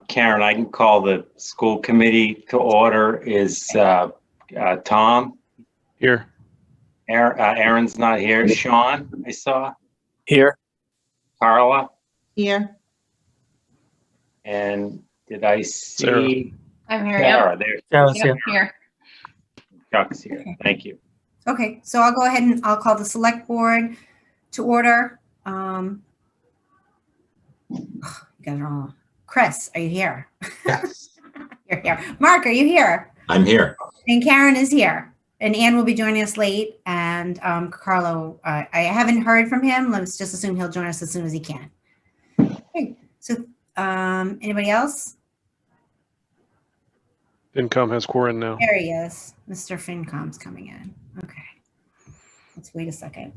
Karen, I can call the school committee to order. Is Tom? Here. Aaron's not here. Sean, I saw. Here. Carla? Here. And did I see? Sarah. I'm here. Sarah, Yep. there. Sarah's Yep, here. here. Chuck's here. Thank you. Okay, so I'll go ahead and I'll call the select board to order. You guys are all, Chris, are you here? Yes, You're here. Mark, are you here? I'm here. And Karen is here. And Ann will be joining us late. And Carlo, I haven't heard from him. Let's just assume he'll join us as soon as he can. Okay, so anybody else? FinCom has quorum now. There he is. Mr. FinCom's coming in. Okay. Let's wait a second.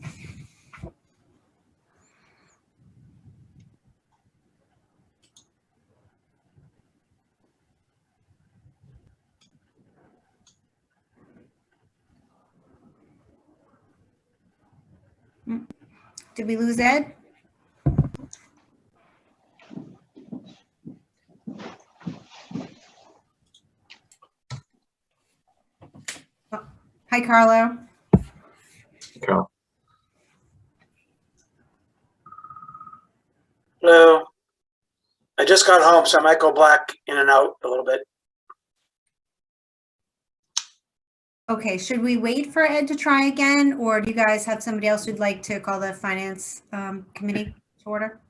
Did we lose Ed? Oh, hi, Carlo. Carol. Hello. I just got home, so I might go black in and out a little bit. Okay, should we wait for Ed to try again, or do you guys have somebody else who'd like to call the finance committee to order?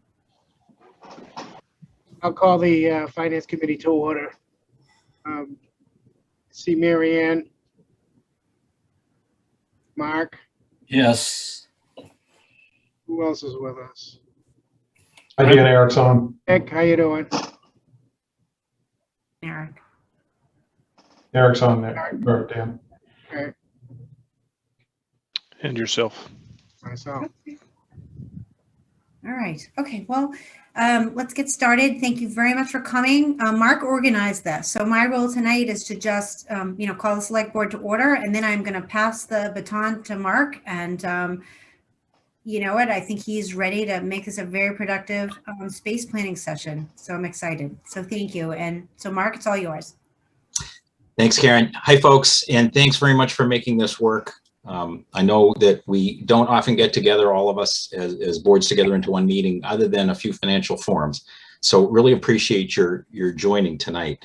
I'll call the Finance Committee to order. See Mary Ann. Mark, Yes. who else is with us? I get Eric's on. Nick, how you doing? Eric. Eric's on there. Or Dan. Okay, And yourself. myself. All right. Okay. Well, let's get started. Thank you very much for coming. Mark organized this. So my role tonight is to just, call the select board to order, and then I'm going to pass the baton to Mark. And you know what? I think he's ready to make this a very productive space planning session. So I'm excited. So thank you. And so Mark, it's all yours. Thanks, Karen. Hi, folks, and thanks very much for making this work. I know that we don't often get together, all of us as boards together into one meeting, other than a few financial forums. So really appreciate your joining tonight.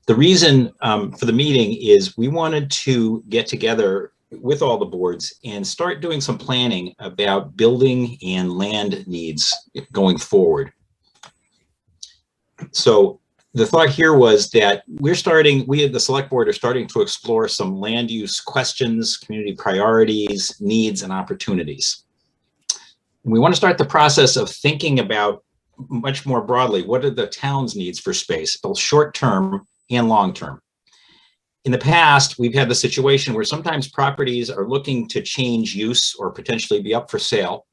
The reason for the meeting is we wanted to get together with all the boards and start doing some planning about building and land needs going forward. So the thought here was that we at the select board are starting to explore some land use questions, community priorities, needs, and opportunities. And we want to start the process of thinking about much more broadly, what are the town's needs for space, both short-term and long-term. In the past, we've had the situation where sometimes properties are looking to change use or potentially be up for sale.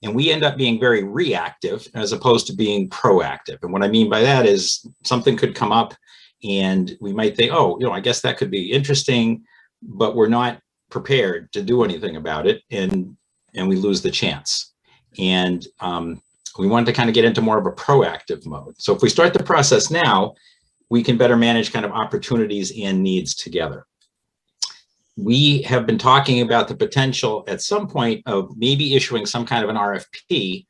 And we end up being very reactive as opposed to being proactive. And what I mean by that is something could come up and we might think, oh, I guess that could be interesting, but we're not prepared to do anything about it. And we lose the chance. And we wanted to kind of get into more of a proactive mode. So if we start the process now, we can better manage kind of opportunities and needs together. We have been talking about the potential at some point of maybe issuing some kind of an RFP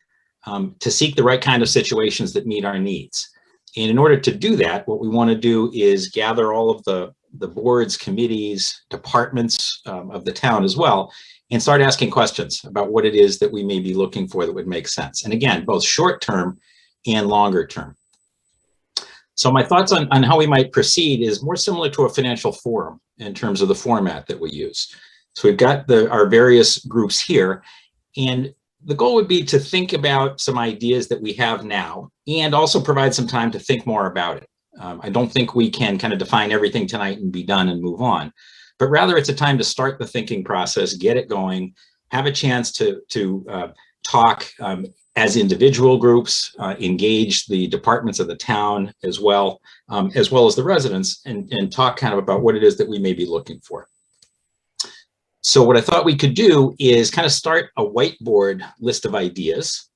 to seek the right kind of situations that meet our needs. And in order to do that, what we want to do is gather all of the boards, committees, departments of the town as well, and start asking questions about what it is that we may be looking for that would make sense. And again, both short-term and longer term. So my thoughts on how we might proceed is more similar to a financial forum in terms of the format that we use. So we've got our various groups here, and the goal would be to think about some ideas that we have now and also provide some time to think more about it. I don't think we can kind of define everything tonight and be done and move on, but rather it's a time to start the thinking process, get it going, have a chance to talk as individual groups, engage the departments of the town as well as the residents, and talk kind of about what it is that we may be looking for. So what I thought we could do is kind of start a whiteboard list of ideas,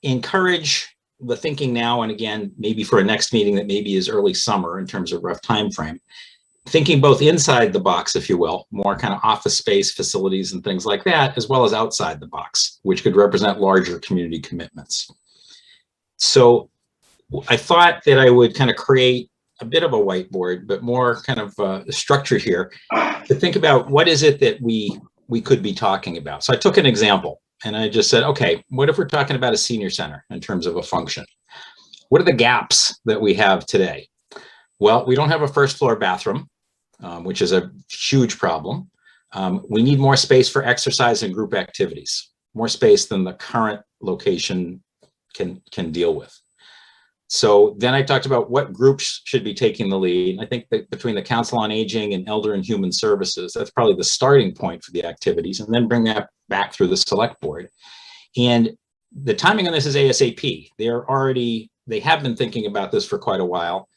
encourage the thinking now, and again, maybe for a next meeting that maybe is early summer in terms of rough time frame, thinking both inside the box, if you will, more kind of office space facilities and things like that, as well as outside the box, which could represent larger community commitments. So I thought that I would kind of create a bit of a whiteboard, but more kind of structure here to think about what is it that we could be talking about. So I took an example and I just said, okay, what if we're talking about a senior center in terms of a function? What are the gaps that we have today? Well, we don't have a first floor bathroom, which is a huge problem. We need more space for exercise and group activities, more space than the current location can deal with. So then I talked about what groups should be taking the lead. I think that between the Council on Aging and Elder and Human Services, that's probably the starting point for the activities, and then bring that back through the select board. And the timing on this is ASAP. They have been thinking about this for quite a while.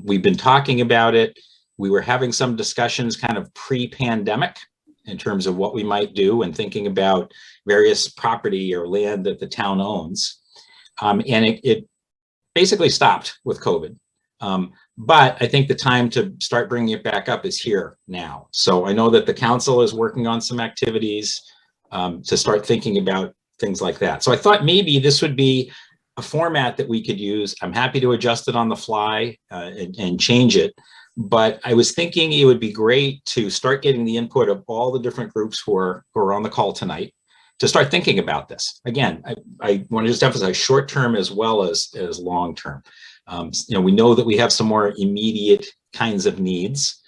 We've been talking about it. We were having some discussions kind of pre-pandemic in terms of what we might do and thinking about various property or land that the town owns. And it basically stopped with COVID. But I think the time to start bringing it back up is here now. So I know that the council is working on some activities to start thinking about things like that. So I thought maybe this would be a format that we could use. I'm happy to adjust it on the fly and change it. But I was thinking it would be great to start getting the input of all the different groups who are on the call tonight to start thinking about this. Again, I want to just emphasize short-term as well as long-term. We know that we have some more immediate kinds of needs,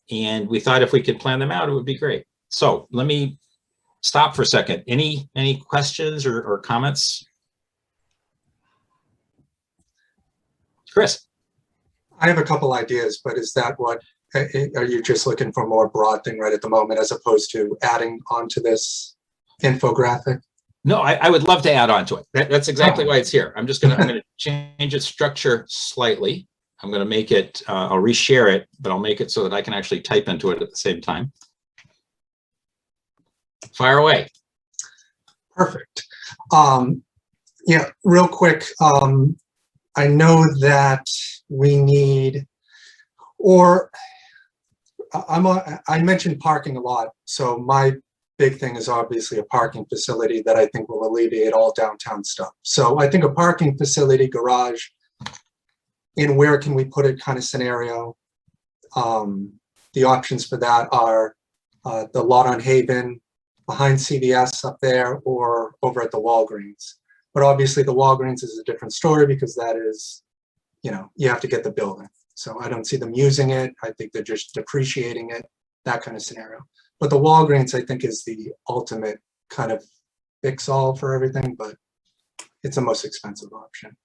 and we thought if we could plan them out, it would be great. So let me stop for a second. Any questions or comments? Chris. I have a couple ideas, but is that what, are you just looking for a more broad thing right at the moment as opposed to adding onto this infographic? No, I would love to add on to it. That's exactly why it's here. I'm going to change its structure slightly. I'm going to make it, I'll reshare it, but I'll make it so that I can actually type into it at the same time. Fire away. Perfect. Yeah, real quick. I know that we need, or I mentioned parking a lot. So my big thing is obviously a parking facility that I think will alleviate all downtown stuff. So I think a parking facility, garage, and where can we put it kind of scenario. The options for that are the lot on Haven, behind CVS up there, or over at the Walgreens. But obviously the Walgreens is a different story because that is, you have to get the building. So I don't see them using it. I think they're just depreciating it, that kind of scenario. But the Walgreens, I think, is the ultimate kind of fix-all for everything, but it's the most expensive option.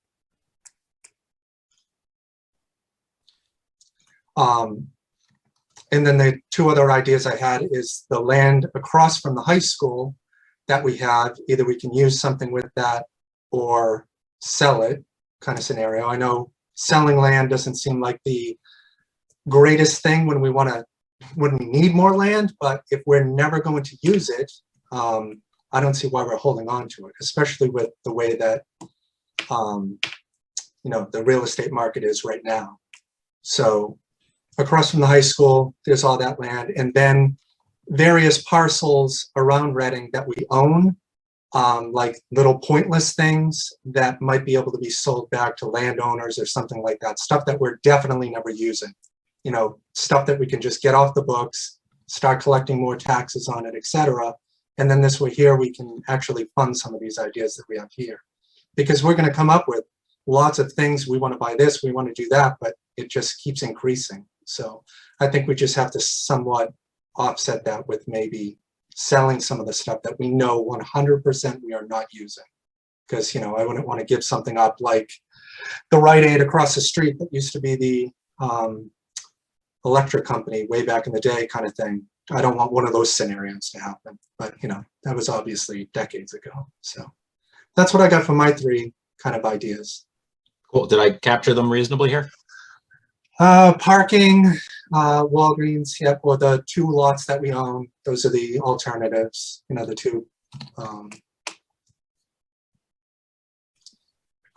And then the two other ideas I had is the land across from the high school that we have, either we can use something with that or sell it kind of scenario. I know selling land doesn't seem like the greatest thing when we need more land, but if we're never going to use it, I don't see why we're holding on to it, especially with the way that the real estate market is right now. So across from the high school, there's all that land, and then various parcels around Reading that we own, like little pointless things that might be able to be sold back to landowners or something like that, stuff that we're definitely never using, stuff that we can just get off the books, start collecting more taxes on it, etc. And then this way here, we can actually fund some of these ideas that we have here, because we're going to come up with lots of things. We want to buy this, we want to do that, but it just keeps increasing. So I think we just have to somewhat offset that with maybe selling some of the stuff that we know 100% we are not using. Because, I wouldn't want to give something up like the Rite Aid across the street that used to be the electric company way back in the day kind of thing. I don't want one of those scenarios to happen. But, that was obviously decades ago. So that's what I got for my three kind of ideas. Cool. Did I capture them reasonably here? Parking, Walgreens, yep, or the two lots that we own. Those are the alternatives, the two.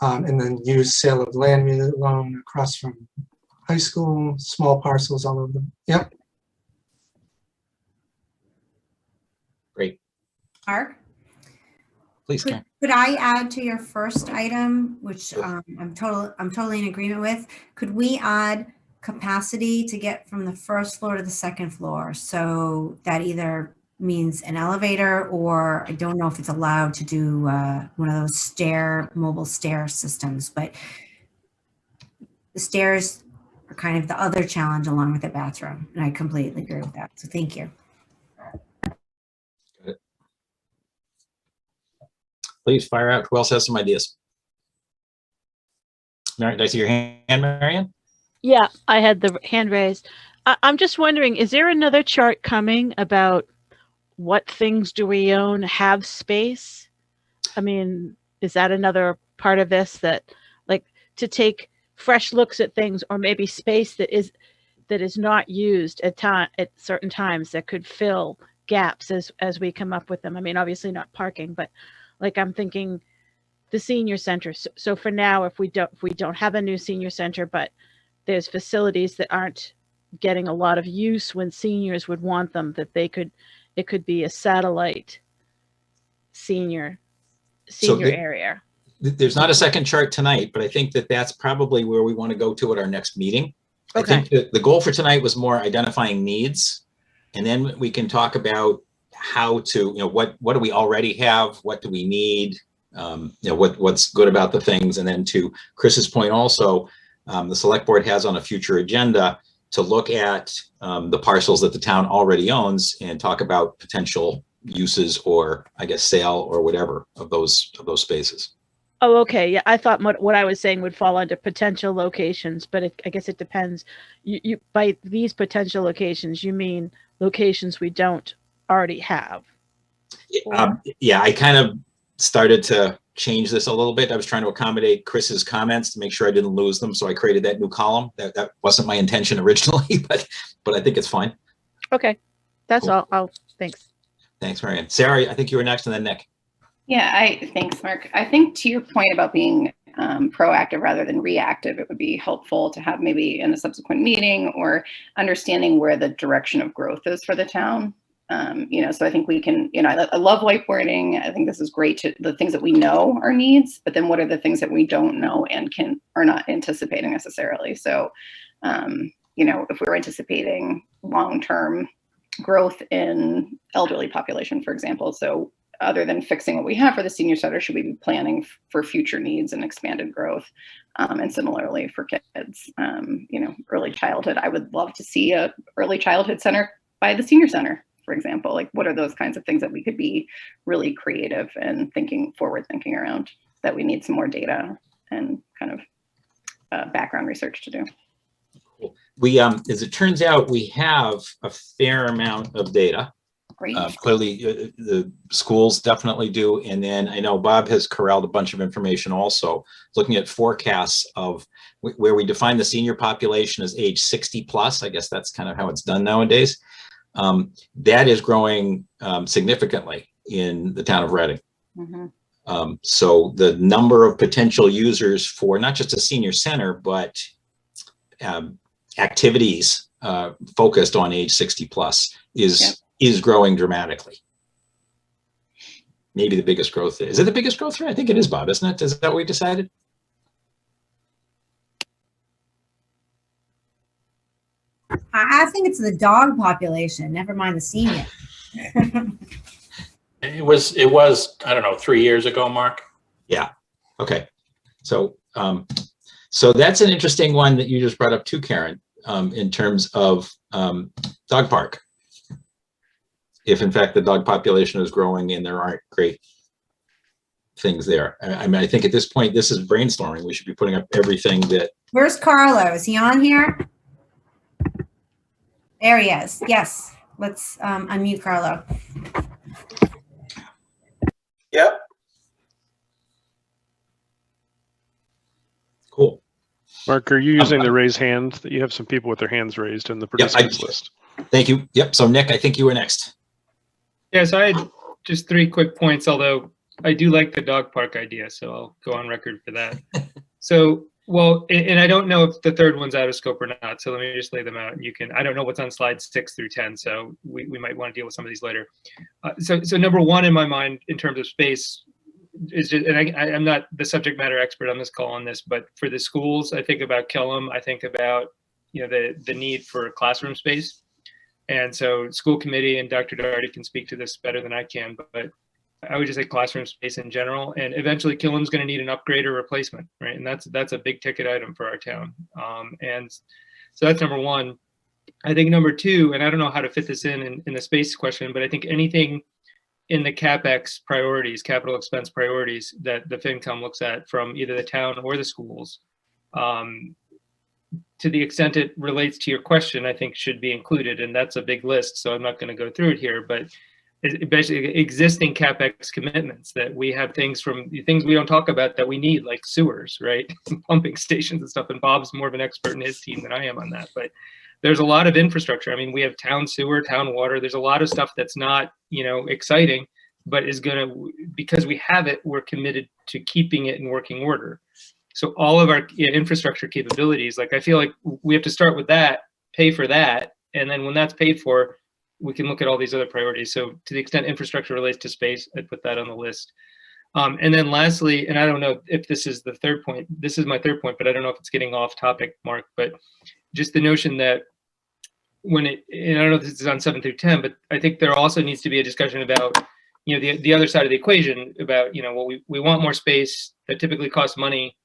And then use sale of land loan across from high school, small parcels all over them. Yep. Great. Mark? Please, Karen. Could I add to your first item, which I'm totally in agreement with? Could we add capacity to get from the first floor to the second floor? So that either means an elevator, or I don't know if it's allowed to do one of those mobile stair systems, but the stairs are kind of the other challenge along with the bathroom. And I completely agree with that. So thank you. Please fire out. Who else has some ideas? Marion, did I see your hand, Marion? Yeah, I had the hand raised. I'm just wondering, is there another chart coming about what things do we own have space? I mean, is that another part of this, that like to take fresh looks at things, or maybe space that is not used at certain times that could fill gaps as we come up with them? I mean, obviously not parking, but like I'm thinking the senior center. So for now, if we don't have a new senior center, but there's facilities that aren't getting a lot of use when seniors would want them, that it could be a satellite senior area. There's not a second chart tonight, but I think that's probably where we want to go to at our next meeting. Okay. I think that the goal for tonight was more identifying needs, and then we can talk about how to, what do we already have, what do we need, what's good about the things. And then to Chris's point also, the select board has on a future agenda to look at the parcels that the town already owns and talk about potential uses, or I guess sale or whatever of those spaces. Oh, okay. Yeah, I thought what I was saying would fall under potential locations, but I guess it depends. You by these potential locations, you mean locations we don't already have? Yeah, I kind of started to change this a little bit. I was trying to accommodate Chris's comments to make sure I didn't lose them, so I created that new column. That wasn't my intention originally, but I think it's fine. Okay, that's Cool. all. Thanks. Thanks, Marion. Sarah, I think you were next, and then Nick. Yeah, thanks, Mark. I think to your point about being proactive rather than reactive, it would be helpful to have maybe in a subsequent meeting, or understanding where the direction of growth is for the town. So I think we can, I love whiteboarding. I think this is great, the things that we know are needs, but then what are the things that we don't know and are not anticipating necessarily. So, if we're anticipating long-term growth in elderly population, for example, so other than fixing what we have for the senior center, should we be planning for future needs and expanded growth? And similarly for kids, early childhood, I would love to see a early childhood center by the senior center, for example. Like, what are those kinds of things that we could be really creative and forward thinking around, that we need some more data and kind of background research to do? We, as it turns out, we have a fair amount of data. Great. Clearly, the schools definitely do. And then I know Bob has corralled a bunch of information also, looking at forecasts of where we define the senior population as age 60 plus. I guess that's kind of how it's done nowadays. That is growing significantly in the town of Reading. Mm-hmm. So the number of potential users for not just a senior center, but activities focused on age 60 plus is growing dramatically. Maybe the biggest growth is it the biggest growth rate? I think it is, Bob, isn't it? Is that what we decided? I think it's the dog population, never mind the senior. It was, I don't know, 3 years ago, Mark. Yeah. Okay. So, so that's an interesting one that you just brought up too, Karen, in terms of dog park. If in fact the dog population is growing and there aren't great things there. I mean, I think at this point, this is brainstorming. We should be putting up everything that. Where's Carlo? Is he on here? There he is. Yes. Let's unmute Carlo. Yep. Cool. Mark, are you using the raise hand? That you have some people with their hands raised in the participants list. Thank you. Yep. So Nick, I think you were next. Yeah, so I had just 3 quick points, although I do like the dog park idea, so I'll go on record for that. So, well, and I don't know if the third one's out of scope or not, so let me just lay them out. You can, I don't know what's on slides 6 through 10, so we might want to deal with some of these later. So number one in my mind in terms of space is just, and I'm not the subject matter expert on this call on this, but for the schools, I think about Killam, I think about, you know, the need for classroom space. And so school committee and Dr. Daugherty can speak to this better than I can, but I would just say classroom space in general, and eventually Killam's going to need an upgrade or replacement, right? And that's a big ticket item for our town. And so that's number one. I think number two, and I don't know how to fit this in the space question, but I think anything in the CapEx priorities, capital expense priorities that the FinCom looks at from either the town or the schools, to the extent it relates to your question, I think should be included. And that's a big list, so I'm not going to go through it here, but basically existing CapEx commitments that we have, things we don't talk about that we need, like sewers, right? Pumping stations and stuff. And Bob's more of an expert in his team than I am on that, but there's a lot of infrastructure. I mean, we have town sewer, town water. There's a lot of stuff that's not, you know, exciting, but is going to, because we have it, we're committed to keeping it in working order. So all of our infrastructure capabilities, like I feel like we have to start with that, pay for that. And then when that's paid for, we can look at all these other priorities. So to the extent infrastructure relates to space, I'd put that on the list. And then lastly, and I don't know if this is the third point, this is my third point, but I don't know if it's getting off topic, Mark, but just the notion that and I don't know if this is on 7 through 10, but I think there also needs to be a discussion about, you know, the other side of the equation about, you know, well, we want more space that typically costs money.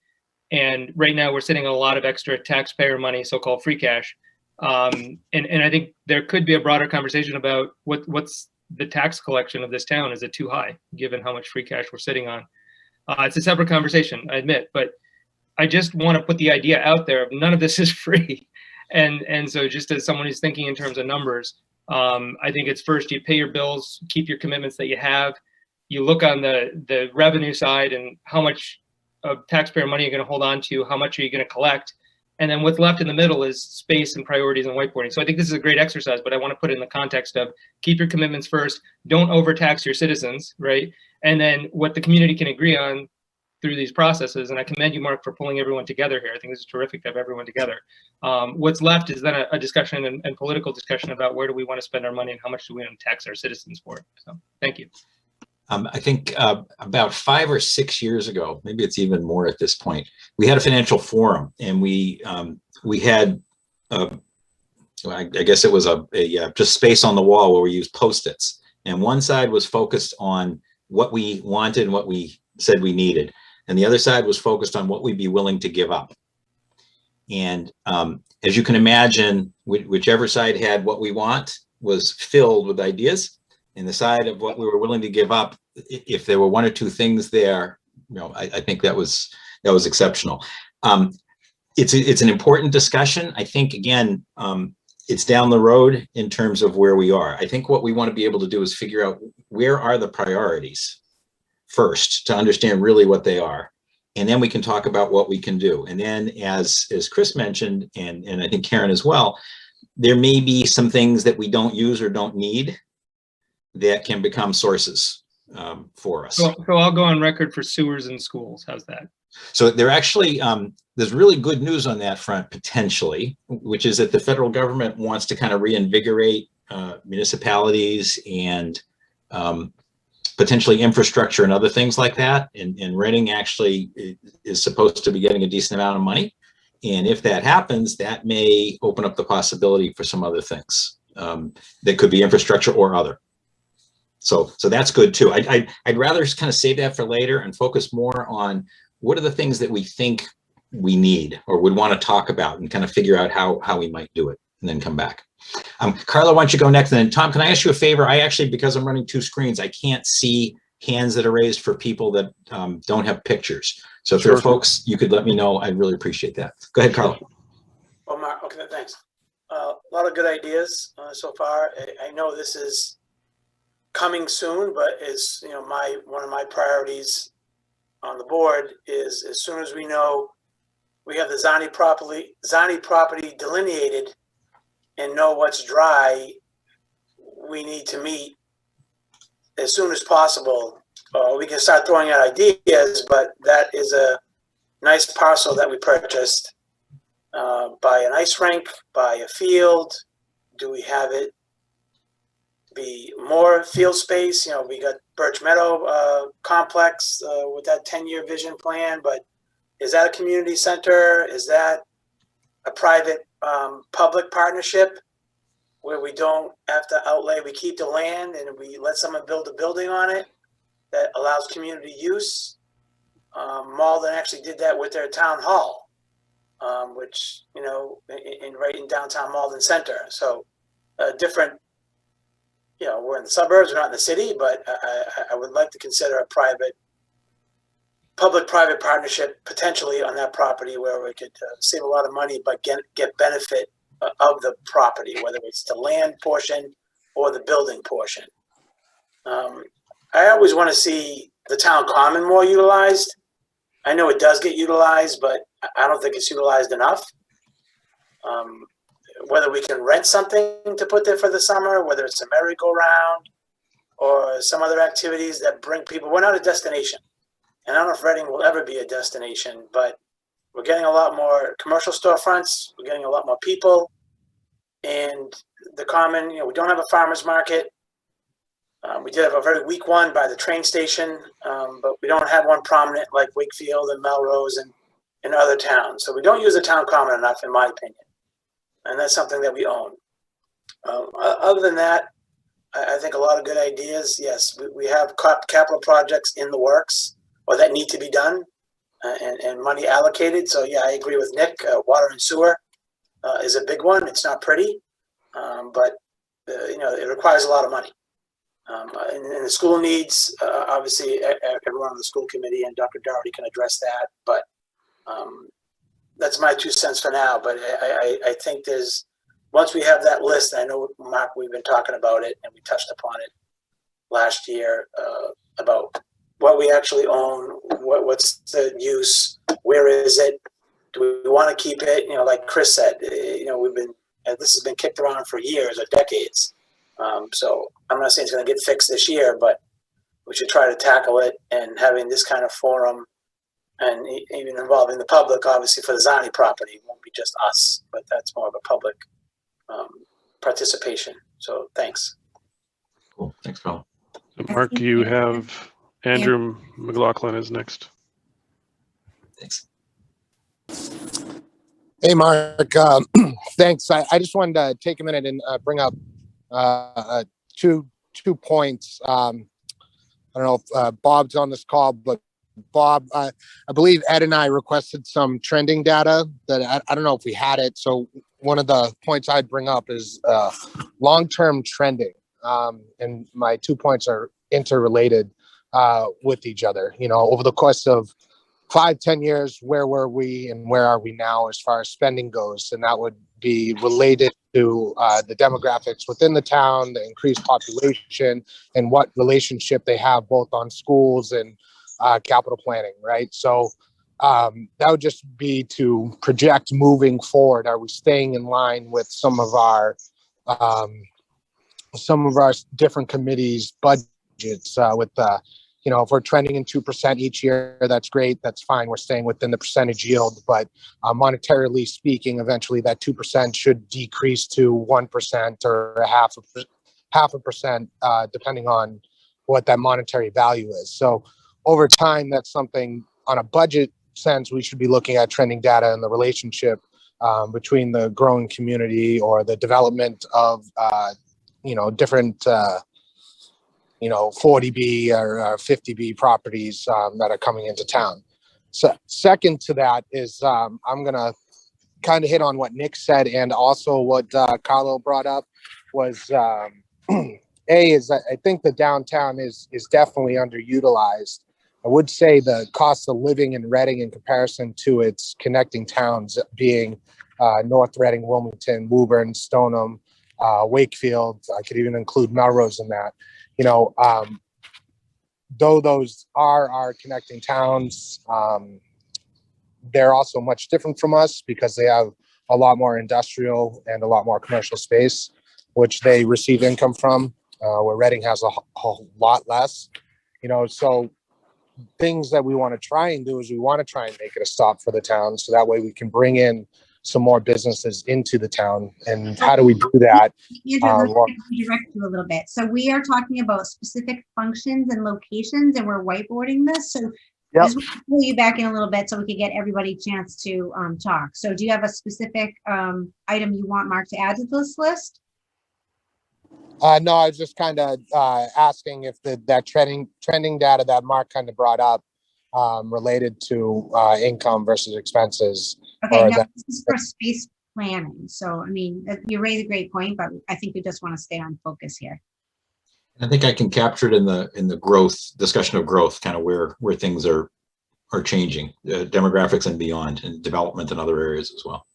And right now we're sitting on a lot of extra taxpayer money, so-called free cash. And I think there could be a broader conversation about what's the tax collection of this town. Is it too high given how much free cash we're sitting on? It's a separate conversation, I admit, but I just want to put the idea out there of none of this is free. And so just as someone who's thinking in terms of numbers, I think it's first you pay your bills, keep your commitments that you have. You look on the revenue side and how much of taxpayer money you're going to hold on to, how much are you going to collect? And then what's left in the middle is space and priorities and whiteboarding. So I think this is a great exercise, but I want to put it in the context of keep your commitments first, don't overtax your citizens, right? And then what the community can agree on through these processes. And I commend you, Mark, for pulling everyone together here. I think this is terrific to have everyone together. What's left is then a discussion and political discussion about where do we want to spend our money and how much do we want to tax our citizens for it. So thank you. I think about 5 or 6 years ago, maybe it's even more at this point, we had a financial forum, and we had, I guess it was just space on the wall where we used Post-its. And one side was focused on what we wanted and what we said we needed. And the other side was focused on what we'd be willing to give up. And as you can imagine, whichever side had what we want was filled with ideas. And the side of what we were willing to give up, if there were 1 or 2 things there, you know, I think that was exceptional. It's an important discussion. I think, again, it's down the road in terms of where we are. I think what we want to be able to do is figure out where are the priorities first, to understand really what they are. And then we can talk about what we can do. And then as Chris mentioned, and I think Karen as well, there may be some things that we don't use or don't need that can become sources for us. So I'll go on record for sewers and schools. How's that? So they're actually, there's really good news on that front potentially, which is that the federal government wants to kind of reinvigorate municipalities and potentially infrastructure and other things like that. And Reading actually is supposed to be getting a decent amount of money. And if that happens, that may open up the possibility for some other things that could be infrastructure or other. So that's good too. I'd rather kind of save that for later and focus more on what are the things that we think we need or would want to talk about and kind of figure out how we might do it and then come back. Carla, why don't you go next? And then Tom, can I ask you a favor? I actually, because I'm running 2 screens, I can't see hands that are raised for people that don't have pictures. So if there are folks, you could let me know. I'd really appreciate that. Go ahead, Carla. Oh, Mark, okay, thanks. A lot of good ideas so far. I know this is coming soon, but is, you know, one of my priorities on the board is as soon as we know we have the Zani property delineated and know what's dry, we need to meet as soon as possible we can start throwing out ideas, but that is a nice parcel that we purchased. Buy an ice rink, buy a field. Do we have it be more field space? You know, we got Birch Meadow complex with that 10-year vision plan, but is that a community center? Is that a private public partnership where we don't have to outlay, we keep the land and we let someone build a building on it that allows community use? Malden actually did that with their town hall, which, you know, right in downtown Malden Center. So different, you know, we're in the suburbs, we're not in the city, but I would like to consider a public-private partnership potentially on that property where we could save a lot of money, but get benefit of the property, whether it's the land portion or the building portion. I always want to see the town common more utilized. I know it does get utilized, but I don't think it's utilized enough. Whether we can rent something to put there for the summer, whether it's a merry-go-round or some other activities that bring people. We're not a destination. And I don't know if Reading will ever be a destination, but we're getting a lot more commercial storefronts. We're getting a lot more people. And the common, you know, we don't have a farmer's market. We did have a very weak one by the train station, but we don't have one prominent like Wakefield and Melrose and other towns. So we don't use the town common enough, in my opinion. And that's something that we own. Other than that, I think a lot of good ideas. Yes, we have capital projects in the works or that need to be done and money allocated. So yeah, I agree with Nick. Water and sewer is a big one. It's not pretty, but you know, it requires a lot of money. And the school needs, obviously, everyone on the school committee and Dr. Doherty can address that. But that's my 2 cents for now. But I think there's, once we have that list, I know, Mark, we've been talking about it and we touched upon it last year about what we actually own, what's the use, where is it, do we want to keep it? You know, like Chris said, you know, this has been kicked around for years or decades. So I'm not saying it's going to get fixed this year, but we should try to tackle it, and having this kind of forum and even involving the public, obviously for the Zani property, it won't be just us, but that's more of a public participation. So thanks. Cool. Thanks, Colin. Mark, you have Andrew McLaughlin is next. Thanks. Hey, Mark. Thanks. I just wanted to take a minute and bring up two points. I don't know if Bob's on this call, but Bob, I believe Ed and I requested some trending data that I don't know if we had it. So one of the points I'd bring up is long-term trending. And my 2 points are interrelated with each other. You know, over the course of 5-10 years, where were we and where are we now as far as spending goes? And that would be related to the demographics within the town, the increased population, and what relationship they have both on schools and capital planning, right? So that would just be to project moving forward. Are we staying in line with some of our different committees' budgets with you know, if we're trending in 2% each year, that's great. That's fine. We're staying within the percentage yield. But monetarily speaking, eventually that 2% should decrease to 1% or half a percent, depending on what that monetary value is. So over time, that's something on a budget sense, we should be looking at trending data and the relationship between the growing community or the development of, you know, different you know, 40B or 50B properties that are coming into town. So second to that is I'm going to kind of hit on what Nick said, and also what Carlo brought up was I think the downtown is definitely underutilized. I would say the cost of living in Reading in comparison to its connecting towns being North Reading, Wilmington, Woburn, Stoneham, Wakefield. I could even include Melrose in that. You know, though those are our connecting towns, they're also much different from us because they have a lot more industrial and a lot more commercial space, which they receive income from, where Reading has a whole lot less. So things that we want to try and do is we want to try and make it a stop for the town. So that way we can bring in some more businesses into the town. And how do we do that? Andrew, let me direct you a little bit. So we are talking about specific functions and locations, and we're whiteboarding this. So Yep. just pull you back in a little bit so we can get everybody a chance to talk. So do you have a specific item you want Mark to add to this list? No, I was just kind of asking if that trending data that Mark kind of brought up related to income versus expenses. Okay, now this is for space planning. So, I mean, you raise a great point, but I think we just want to stay on focus here. I think I can capture it in the growth discussion of growth, kind of where things are changing, demographics and beyond, and development in other areas as well.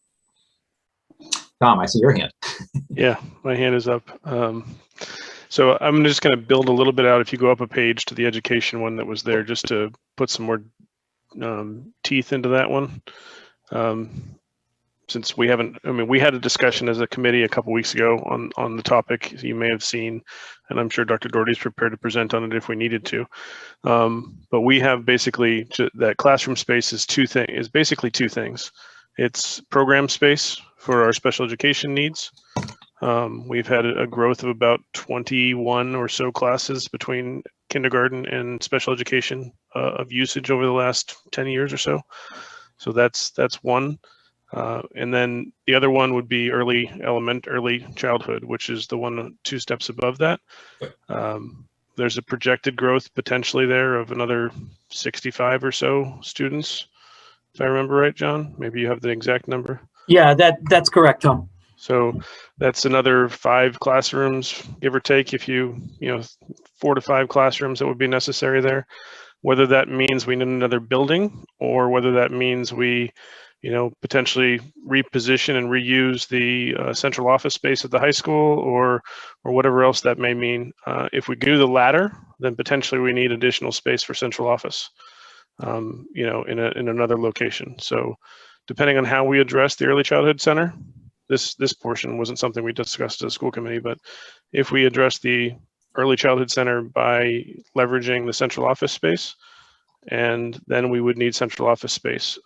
Tom, I see your hand. Yeah, my hand is up. So I'm just going to build a little bit out. If you go up a page to the education one that was there, just to put some more teeth into that one. Since we haven't, I mean, we had a discussion as a committee a couple weeks ago on the topic you may have seen, and I'm sure Dr. Doherty is prepared to present on it if we needed to. But we have basically that classroom space is basically two things. It's program space for our special education needs. We've had a growth of about 21 or so classes between kindergarten and special education of usage over the last 10 years or so. So that's one. And then the other one would be early childhood, which is the one 2 steps above that. There's a projected growth potentially there of another 65 or so students, if I remember right, John. Maybe you have the exact number. Yeah, that's correct, Tom. So that's another 5 classrooms, give or take, if 4 to 5 classrooms that would be necessary there. Whether that means we need another building or whether that means we potentially reposition and reuse the central office space at the high school or whatever else that may mean. If we do the latter, then potentially we need additional space for central office, in another location. So depending on how we address the early childhood center, this portion wasn't something we discussed as a school committee, but if we address the early childhood center by leveraging the central office space, and then we would need central office space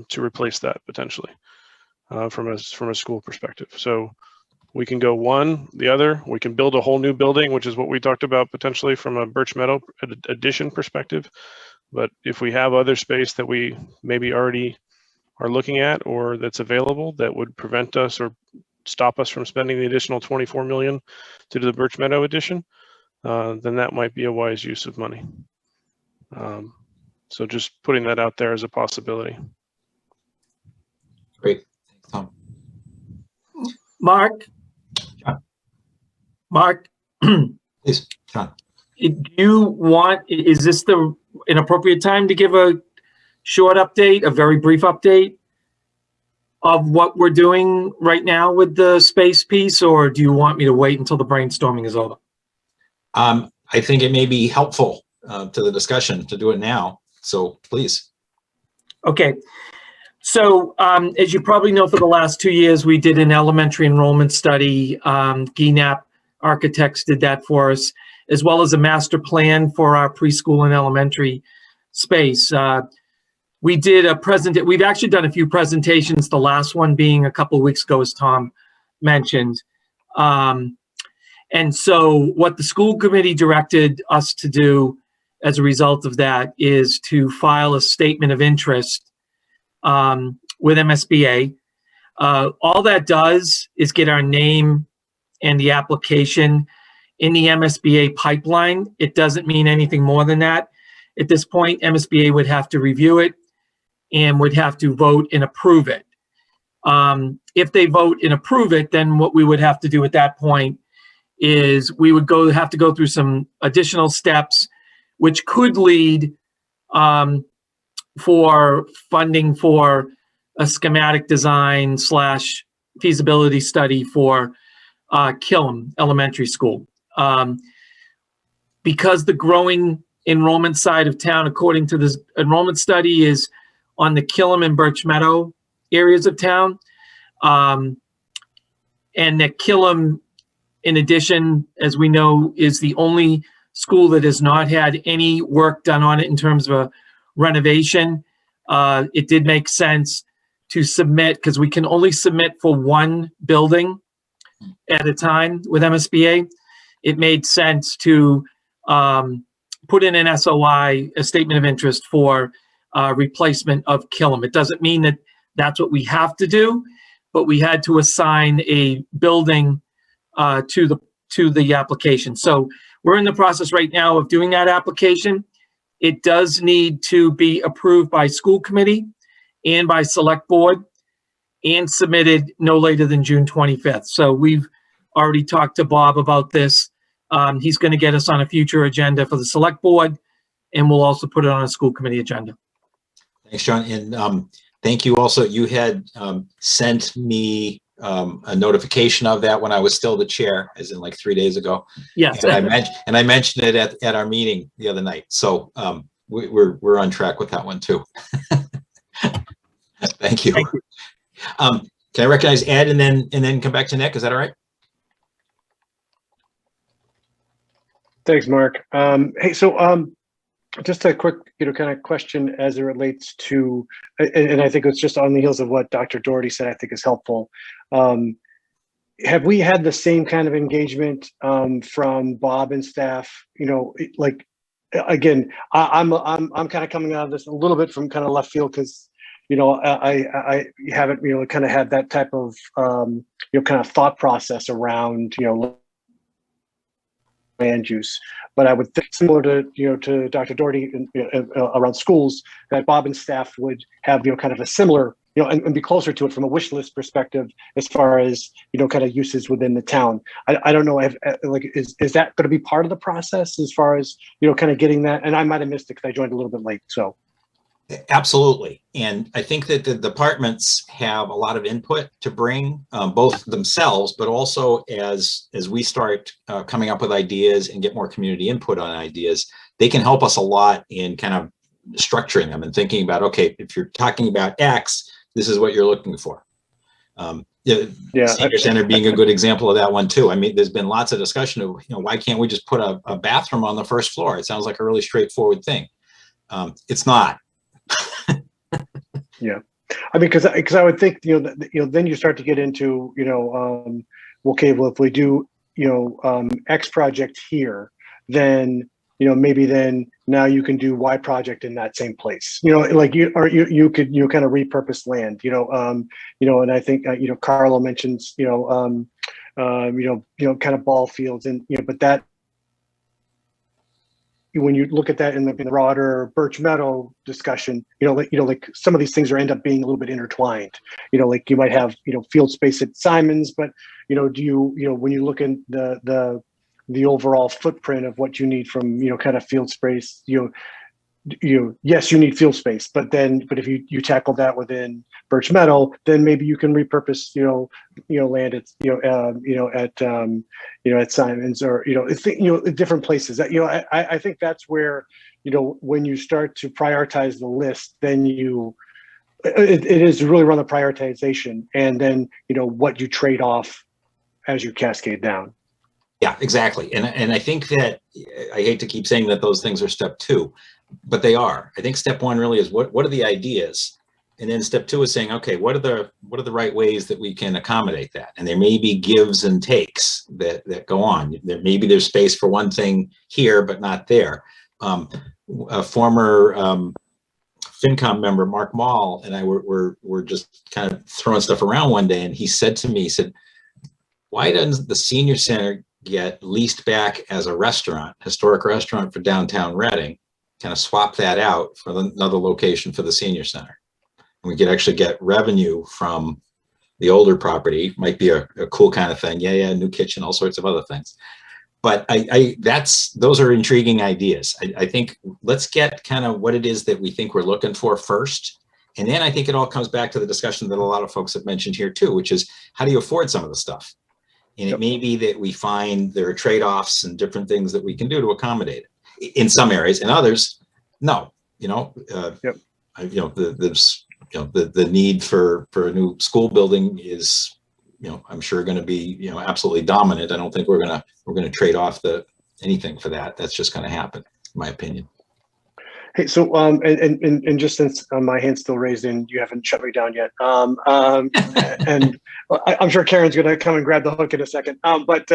to replace that potentially from a school perspective. So we can go one, the other. We can build a whole new building, which is what we talked about potentially from a Birch Meadow addition perspective. But if we have other space that we maybe already are looking at or that's available that would prevent us or stop us from spending the additional 24 million to do the Birch Meadow addition, then that might be a wise use of money. So just putting that out there as a possibility. Great. Thanks, Tom. Mark? John. Mark? Please, John. Is this an appropriate time to give a short update, a very brief update of what we're doing right now with the space piece, or do you want me to wait until the brainstorming is over? I think it may be helpful to the discussion to do it now. So please. Okay. So as you probably know, for the last 2 years, we did an elementary enrollment study. GNAP Architects did that for us, as well as a master plan for our preschool and elementary space. We did we've actually done a few presentations, the last one being a couple of weeks ago, as Tom mentioned. And so what the school committee directed us to do as a result of that is to file a statement of interest with MSBA. All that does is get our name and the application in the MSBA pipeline. It doesn't mean anything more than that. At this point, MSBA would have to review it and would have to vote and approve it. If they vote and approve it, then what we would have to do at that point is we would have to go through some additional steps, which could lead for funding for a schematic design / feasibility study for Killam Elementary School. Because the growing enrollment side of town, according to this enrollment study, is on the Killam and Birch Meadow areas of town. And that Killam, in addition, as we know, is the only school that has not had any work done on it in terms of a renovation, it did make sense to submit, because we can only submit for one building at a time with MSBA. It made sense to put in an SOI, a statement of interest, for replacement of Killam. It doesn't mean that that's what we have to do, but we had to assign a building to the application. So we're in the process right now of doing that application. It does need to be approved by school committee and by select board and submitted no later than June 25th. So we've already talked to Bob about this. He's going to get us on a future agenda for the select board, and we'll also put it on a school committee agenda. Thanks, John. And thank you also. You had sent me a notification of that when I was still the chair, as in like 3 days ago. Yes. And I mentioned it at our meeting the other night. So we're on track with that one too. Thank you. Thank you. Can I recognize Ed and then come back to Nick? Is that all right? Thanks, Mark. Hey, so just a quick, kind of question as it relates to, and I think it's just on the heels of what Dr. Doherty said, I think is helpful. Have we had the same kind of engagement from Bob and staff? Like, again, I'm kind of coming out of this a little bit from kind of left field, because I haven't kind of had that type of kind of thought process around land use. But I would think, similar to Dr. Doherty around schools, that Bob and staff would have kind of a similar and be closer to it from a wish list perspective as far as kind of uses within the town. I don't know if is that going to be part of the process as far as kind of getting that? And I might have missed it because I joined a little bit late. So. Absolutely. And I think that the departments have a lot of input to bring, both themselves, but also as we start coming up with ideas and get more community input on ideas, they can help us a lot in kind of structuring them and thinking about, okay, if you're talking about X, this is what you're looking for. Senior Center being a good example of that one too. I mean, there's been lots of discussion of, why can't we just put a bathroom on the first floor? It sounds like a really straightforward thing. It's not. Yeah, I mean, because I would think then you start to get into okay, well, if we do X project here, then maybe then now you can do Y project in that same place. Like you could kind of repurpose land. And I think Carlo mentions kind of ball fields, and but that. When you look at that in the broader Birch Meadow discussion, like some of these things end up being a little bit intertwined. Like you might have field space at Simon's, but do you when you look at the overall footprint of what you need from kind of field space, yes, you need field space, but if you tackle that within Birch Meadow, then maybe you can repurpose land at Simon's, or different places. That I think that's where when you start to prioritize the list, then it is really around the prioritization, and then what you trade off as you cascade down. Yeah, exactly. And I think that, I hate to keep saying that those things are step two, but they are. I think step one really is what are the ideas, and then step two is saying, okay, what are the right ways that we can accommodate that? And there may be gives and takes that go on. Maybe there's space for one thing here, but not there. A former FINCOM member, Mark Mall, and I were just kind of throwing stuff around one day, and he said to me, he said, why doesn't the senior center get leased back as a restaurant, historic restaurant for downtown Reading, kind of swap that out for another location for the senior center? And we could actually get revenue from the older property. Might be a cool kind of thing. Yeah, new kitchen, all sorts of other things. But those are intriguing ideas. I think let's get kind of what it is that we think we're looking for first. And then I think it all comes back to the discussion that a lot of folks have mentioned here too, which is how do you afford some of the stuff? And it may be that we find there are trade-offs and different things that we can do to accommodate it in some areas. In others, no. The need for a new school building is, I'm sure going to be, absolutely dominant. I don't think we're going to trade off the anything for that. That's just going to happen, in my opinion. Hey, so and just since my hand's still raised and you haven't shut me down yet, and I'm sure Karen's gonna come and grab the hook in a second. But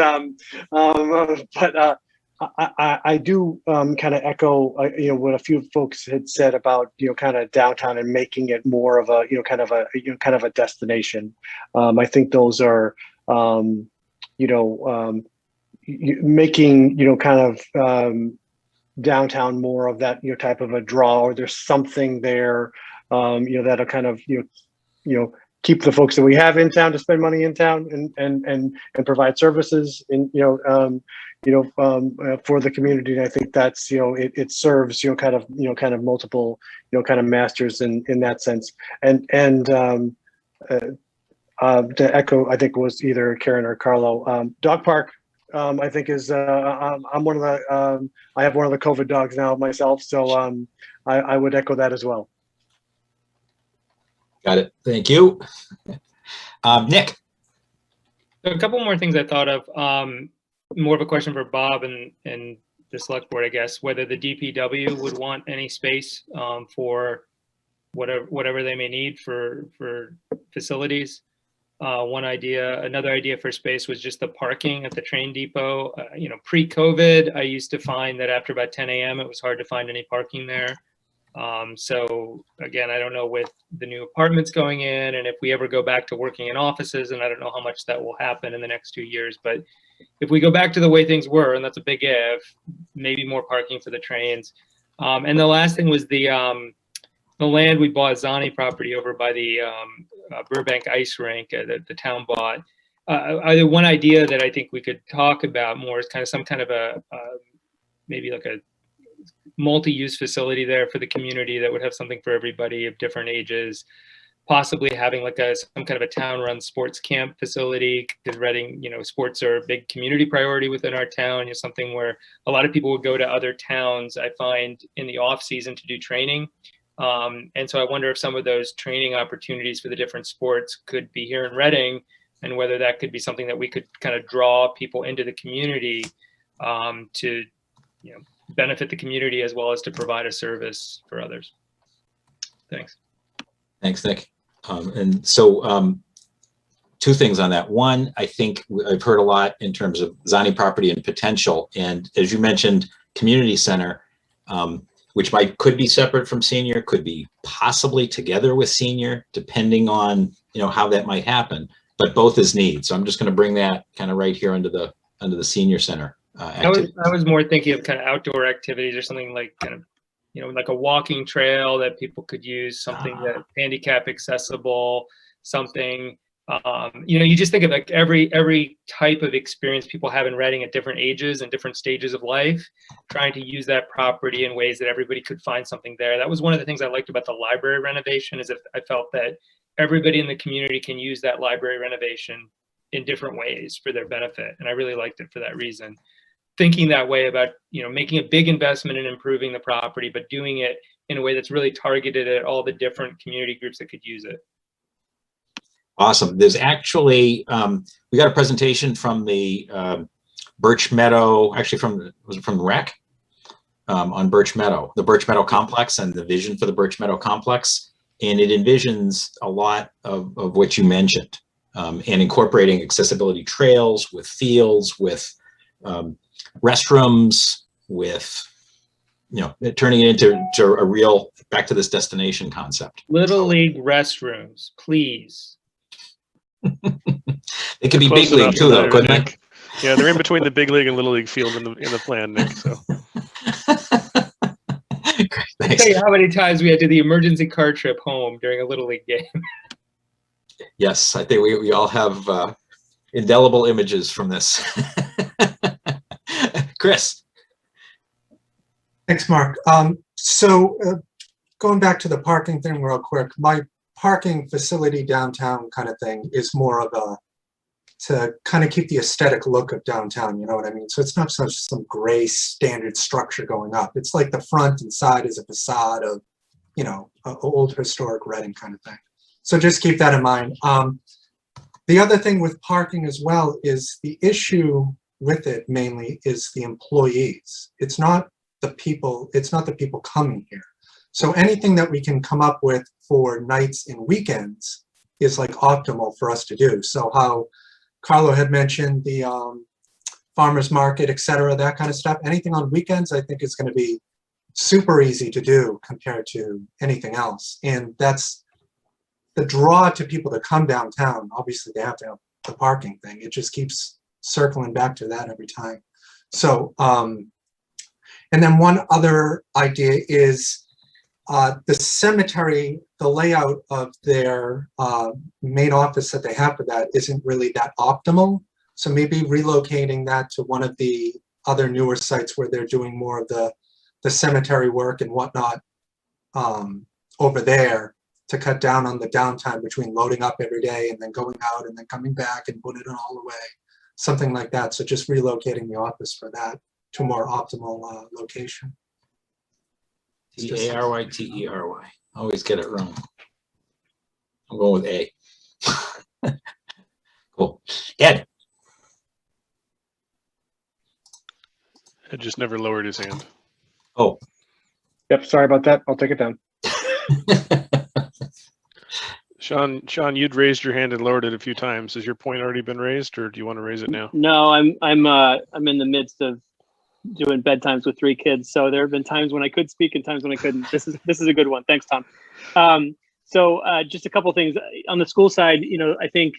I do kind of echo what a few folks had said about kind of downtown and making it more of a kind of a destination. I think those are making kind of downtown more of that type of a draw, or there's something there that'll kind of keep the folks that we have in town to spend money in town and provide services in for the community. And I think that's it serves kind of multiple kind of masters in that sense. And to echo, I think it was either Karen or Carlo, dog park I think is I'm one of the I have one of the COVID dogs now myself, so I would echo that as well. Got it. Thank you. Nick. So a couple more things I thought of. More of a question for Bob and the select board, I guess, whether the DPW would want any space for whatever they may need for facilities. One idea, another idea for space was just the parking at the train depot. Pre-COVID, I used to find that after about 10 a.m. it was hard to find any parking there. So again, I don't know with the new apartments going in, and if we ever go back to working in offices, and I don't know how much that will happen in the next 2 years, but if we go back to the way things were, and that's a big if, maybe more parking for the trains. And the last thing was the land we bought, Zani property over by the Burbank ice rink that the town bought. One idea that I think we could talk about more is kind of some kind of a maybe like a multi-use facility there for the community that would have something for everybody of different ages, possibly having like some kind of a town-run sports camp facility, because Reading, sports are a big community priority within our town. Something where a lot of people would go to other towns, I find, in the off season to do training. And so I wonder if some of those training opportunities for the different sports could be here in Reading, and whether that could be something that we could kind of draw people into the community to benefit the community as well as to provide a service for others. Thanks. Thanks, Nick. And so two things on that. One, I think I've heard a lot in terms of Zani property and potential. And as you mentioned, community center, which could be separate from senior, could be possibly together with senior, depending on how that might happen. But both is need. So I'm just going to bring that kind of right here under the senior center. I was more thinking of kind of outdoor activities or something like kind of like a walking trail that people could use, something that handicap accessible, something. You just think of like every type of experience people have in Reading at different ages and different stages of life, trying to use that property in ways that everybody could find something there. That was one of the things I liked about the library renovation, is if I felt that everybody in the community can use that library renovation in different ways for their benefit. And I really liked it for that reason. Thinking that way about, making a big investment in improving the property, but doing it in a way that's really targeted at all the different community groups that could use it. Awesome. There's actually, we got a presentation from the Birch Meadow, actually was it from the REC? On Birch Meadow, the Birch Meadow complex and the vision for the Birch Meadow complex. And it envisions a lot of what you mentioned, and incorporating accessibility trails with fields, with restrooms, with turning it into a real back to this destination concept. Little League restrooms, please. It could be big league too, though, couldn't it? Yeah, they're in between the big league and little league field in the plan, Nick. So. I'll tell you how many times we had to do the emergency car trip home during a little league game. Yes, I think we all have indelible images from this. Chris. Thanks, Mark. So going back to the parking thing real quick, my parking facility downtown kind of thing is more of to kind of keep the aesthetic look of downtown, you know what I mean? So it's not some gray standard structure going up. It's like the front and side is a facade of, an old historic Reading kind of thing. So just keep that in mind. The other thing with parking as well is the issue with it mainly is the employees. It's not the people coming here. So anything that we can come up with for nights and weekends is like optimal for us to do. So how Carlo had mentioned the farmers market, et cetera, that kind of stuff, anything on weekends, I think is going to be super easy to do compared to anything else. And that's the draw to people to come downtown. Obviously they have to have the parking thing. It just keeps circling back to that every time. So, and then one other idea is the cemetery, the layout of their main office that they have for that isn't really that optimal. So maybe relocating that to one of the other newer sites where they're doing more of the cemetery work and whatnot over there to cut down on the downtime between loading up every day and then going out and then coming back and putting it all away, something like that. So just relocating the office for that to a more optimal location. T-A-R-Y-T-E-R-Y. Always get it wrong. I'm going with A. Cool. Ed. Ed just never lowered his hand. Oh. Yep, sorry about that. I'll take it down. Sean, you'd raised your hand and lowered it a few times. Has your point already been raised, or do you want to raise it now? No, I'm in the midst of doing bedtimes with 3 kids, so there have been times when I could speak and times when I couldn't. This is a good one. Thanks, Tom. So just a couple things on the school side. You know, I think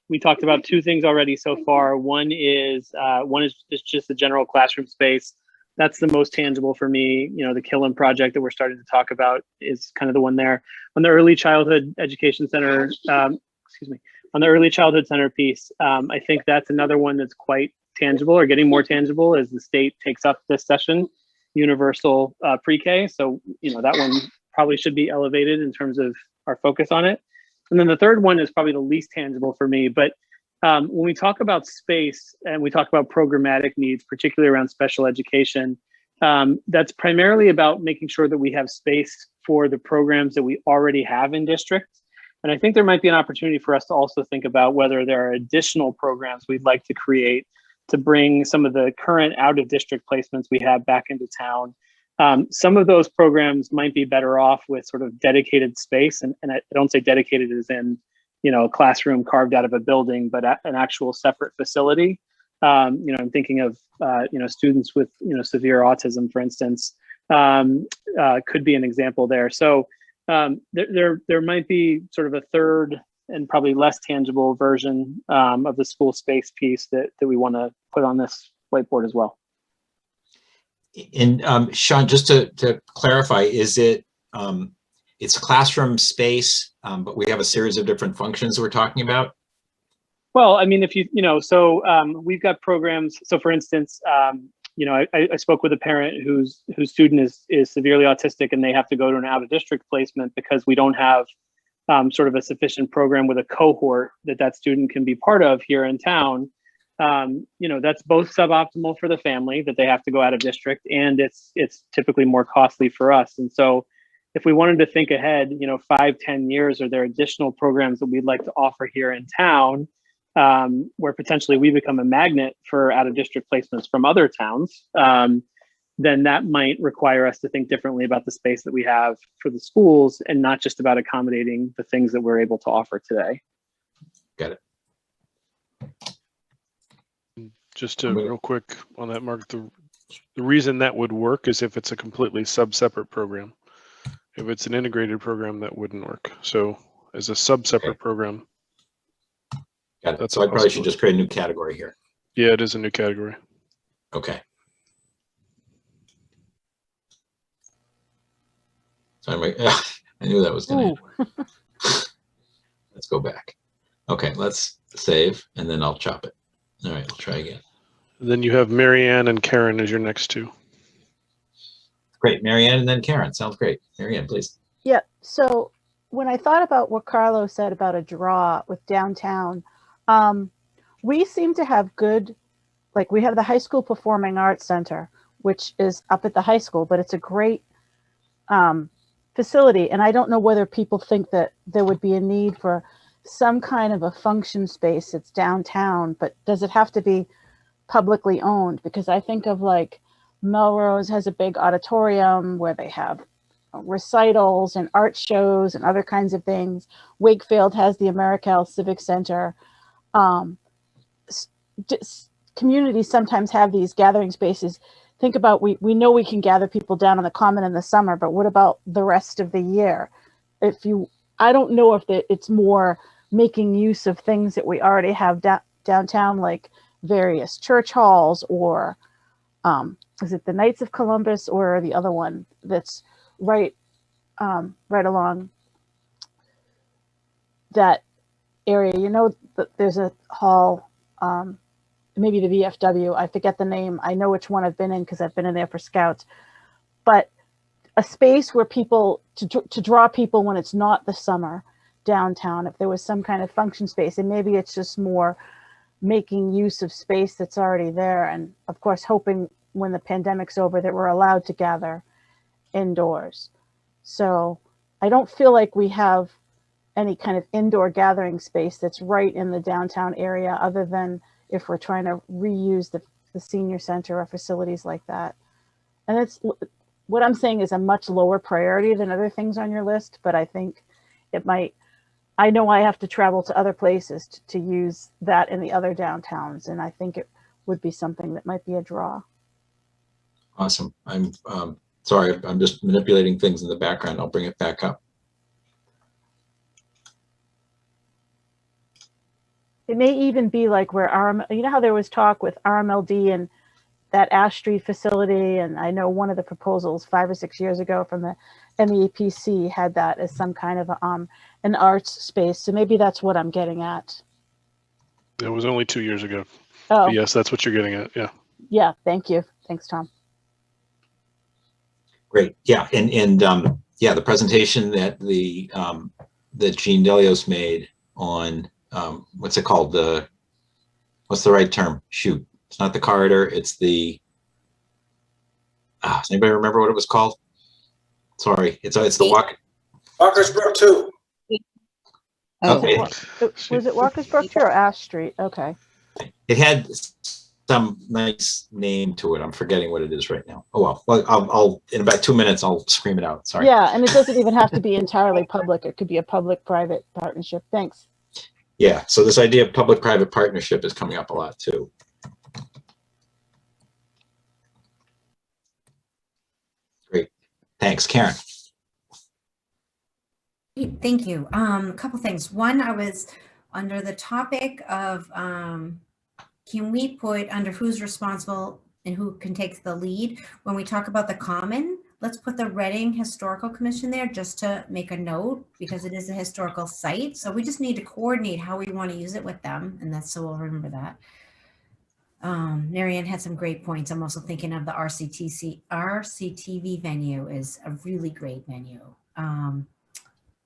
we talked about 2 things already so far. One is just the general classroom space. That's the most tangible for me. You know, the Killen project that we're starting to talk about is kind of the one there. On the early childhood education center, on the early childhood center piece, I think that's another one that's quite tangible or getting more tangible as the state takes up this session, universal pre-K. So, you know, that one probably should be elevated in terms of our focus on it. And then the third one is probably the least tangible for me, but when we talk about space and we talk about programmatic needs, particularly around special education, that's primarily about making sure that we have space for the programs that we already have in district. And I think there might be an opportunity for us to also think about whether there are additional programs we'd like to create to bring some of the current out of district placements we have back into town. Some of those programs might be better off with sort of dedicated space. And I don't say dedicated as in, you know, a classroom carved out of a building, but an actual separate facility. You know, I'm thinking of, you know, students with, you know, severe autism, for instance, could be an example there. So there might be sort of a third and probably less tangible version of the school space piece that we want to put on this whiteboard as well. And Sean, just to clarify, is it, it's classroom space, but we have a series of different functions we're talking about? Well, I mean, if you know, so we've got programs. So for instance, you know, I spoke with a parent whose student is severely autistic and they have to go to an out of district placement because we don't have sort of a sufficient program with a cohort that student can be part of here in town. You know, that's both suboptimal for the family that they have to go out of district, and it's typically more costly for us. And so if we wanted to think ahead, you know, 5-10 years, are there additional programs that we'd like to offer here in town where potentially we become a magnet for out of district placements from other towns? Then that might require us to think differently about the space that we have for the schools and not just about accommodating the things that we're able to offer today. Got it. Just to real quick on that, Mark, the reason that would work is if it's a completely separate program. If it's an integrated program, that wouldn't work. So as a separate program. Got it. So I probably should just create a new category here. Yeah, it is a new category. Okay. So I knew that was going to happen. Let's go back. Okay, let's save, and then I'll chop it. All right, I'll try again. Then you have Marianne and Karen as your next 2. Great, Marianne and then Karen. Sounds great. Marianne, please. Yeah, so when I thought about what Carlo said about a draw with downtown, we seem to have good, like we have the High School Performing Arts Center, which is up at the high school, but it's a great facility. And I don't know whether people think that there would be a need for some kind of a function space that's downtown, but does it have to be publicly owned, because I think of like Melrose has a big auditorium where they have recitals and art shows and other kinds of things. Wakefield has the AmeriCal Civic Center. Communities sometimes have these gathering spaces. Think about, we know we can gather people down on the common in the summer, but what about the rest of the year? I don't know if it's more making use of things that we already have downtown, like various church halls, or is it the Knights of Columbus, or the other one that's right along that area? You know, there's a hall, maybe the VFW, I forget the name. I know which one I've been in because I've been in there for scouts, but a space where people, to draw people when it's not the summer downtown, if there was some kind of function space, and maybe it's just more making use of space that's already there. And of course, hoping when the pandemic's over that we're allowed to gather indoors. So I don't feel like we have any kind of indoor gathering space that's right in the downtown area, other than if we're trying to reuse the senior center or facilities like that. And it's, what I'm saying is a much lower priority than other things on your list, but I think it might, I know I have to travel to other places to use that in the other downtowns, and I think it would be something that might be a draw. Awesome. I'm sorry, I'm just manipulating things in the background. I'll bring it back up. It may even be like where you know how there was talk with RMLD and that Ash Street facility, and I know one of the proposals 5 or 6 years ago from the MEPC had that as some kind of an arts space. So maybe that's what I'm getting at. It was only 2 years ago. Oh, But yes, that's what you're getting at. Yeah. Yeah. Thank you. Thanks, Tom. Great. Yeah. And yeah, the presentation that that Gene Delios made on what's it called? What's the right term? Shoot. It's not the corridor. It's the, does anybody remember what it was called? Sorry. It's the walk. Walker's Brook 2. Okay. Was it Walker's Brook 2 or Ash Street? Okay. It had some nice name to it. I'm forgetting what it is right now. Oh, well, I'll in about 2 minutes, I'll scream it out. Sorry. Yeah. And it doesn't even have to be entirely public. It could be a public-private partnership. Thanks. Yeah. So this idea of public-private partnership is coming up a lot too. Great. Thanks, Karen. Thank you. A couple things. One, I was under the topic of can we put under who's responsible and who can take the lead when we talk about the common? Let's put the Reading Historical Commission there just to make a note, because it is a historical site. So we just need to coordinate how we want to use it with them, and that's, so we'll remember that. Marianne had some great points. I'm also thinking of the RCTV venue is a really great venue.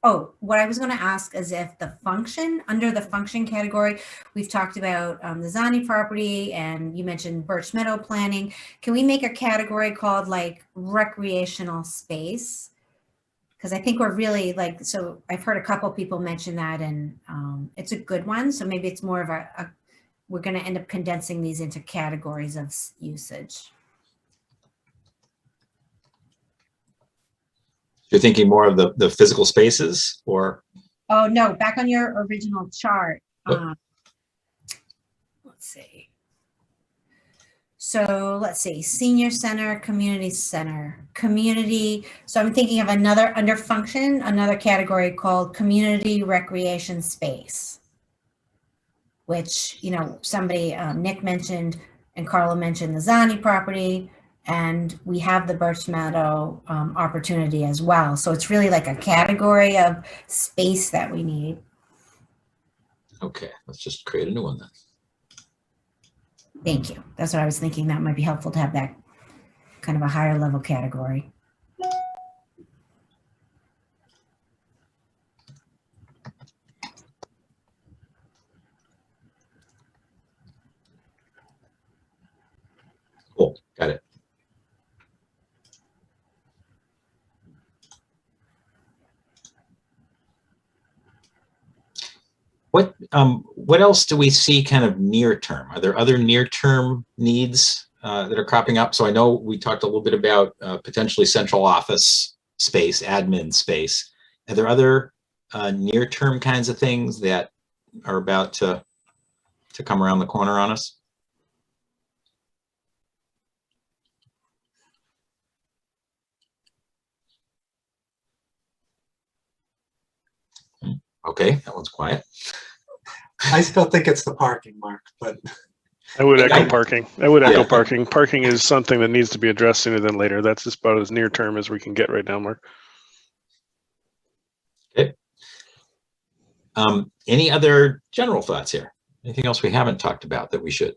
Oh, what I was going to ask is if the function, under the function category, we've talked about the Zani property, and you mentioned Birch Meadow planning. Can we make a category called like recreational space? Because I think we're really like, so I've heard a couple people mention that, and it's a good one. So maybe it's more of we're going to end up condensing these into categories of usage. You're thinking more of the physical spaces, or? Oh, no, back on your original chart. Let's see. So let's see, senior center, community center, community. So I'm thinking of another under function, another category called community recreation space, which, you know, somebody, Nick mentioned and Carla mentioned the Zani property. And we have the Birch Meadow opportunity as well. So it's really like a category of space that we need. Okay, let's just create a new one then. Thank you. That's what I was thinking. That might be helpful to have that kind of a higher level category. Cool, got it. What else do we see kind of near term? Are there other near term needs that are cropping up? So I know we talked a little bit about potentially central office space, admin space. Are there other near term kinds of things that are about to come around the corner on us? Okay, that one's quiet. I still think it's the parking, Mark, but I would echo I- parking. I would echo Yeah. parking. Parking is something that needs to be addressed sooner than later. That's just about as near term as we can get right now, Mark. Okay. Any other general thoughts here? Anything else we haven't talked about that we should?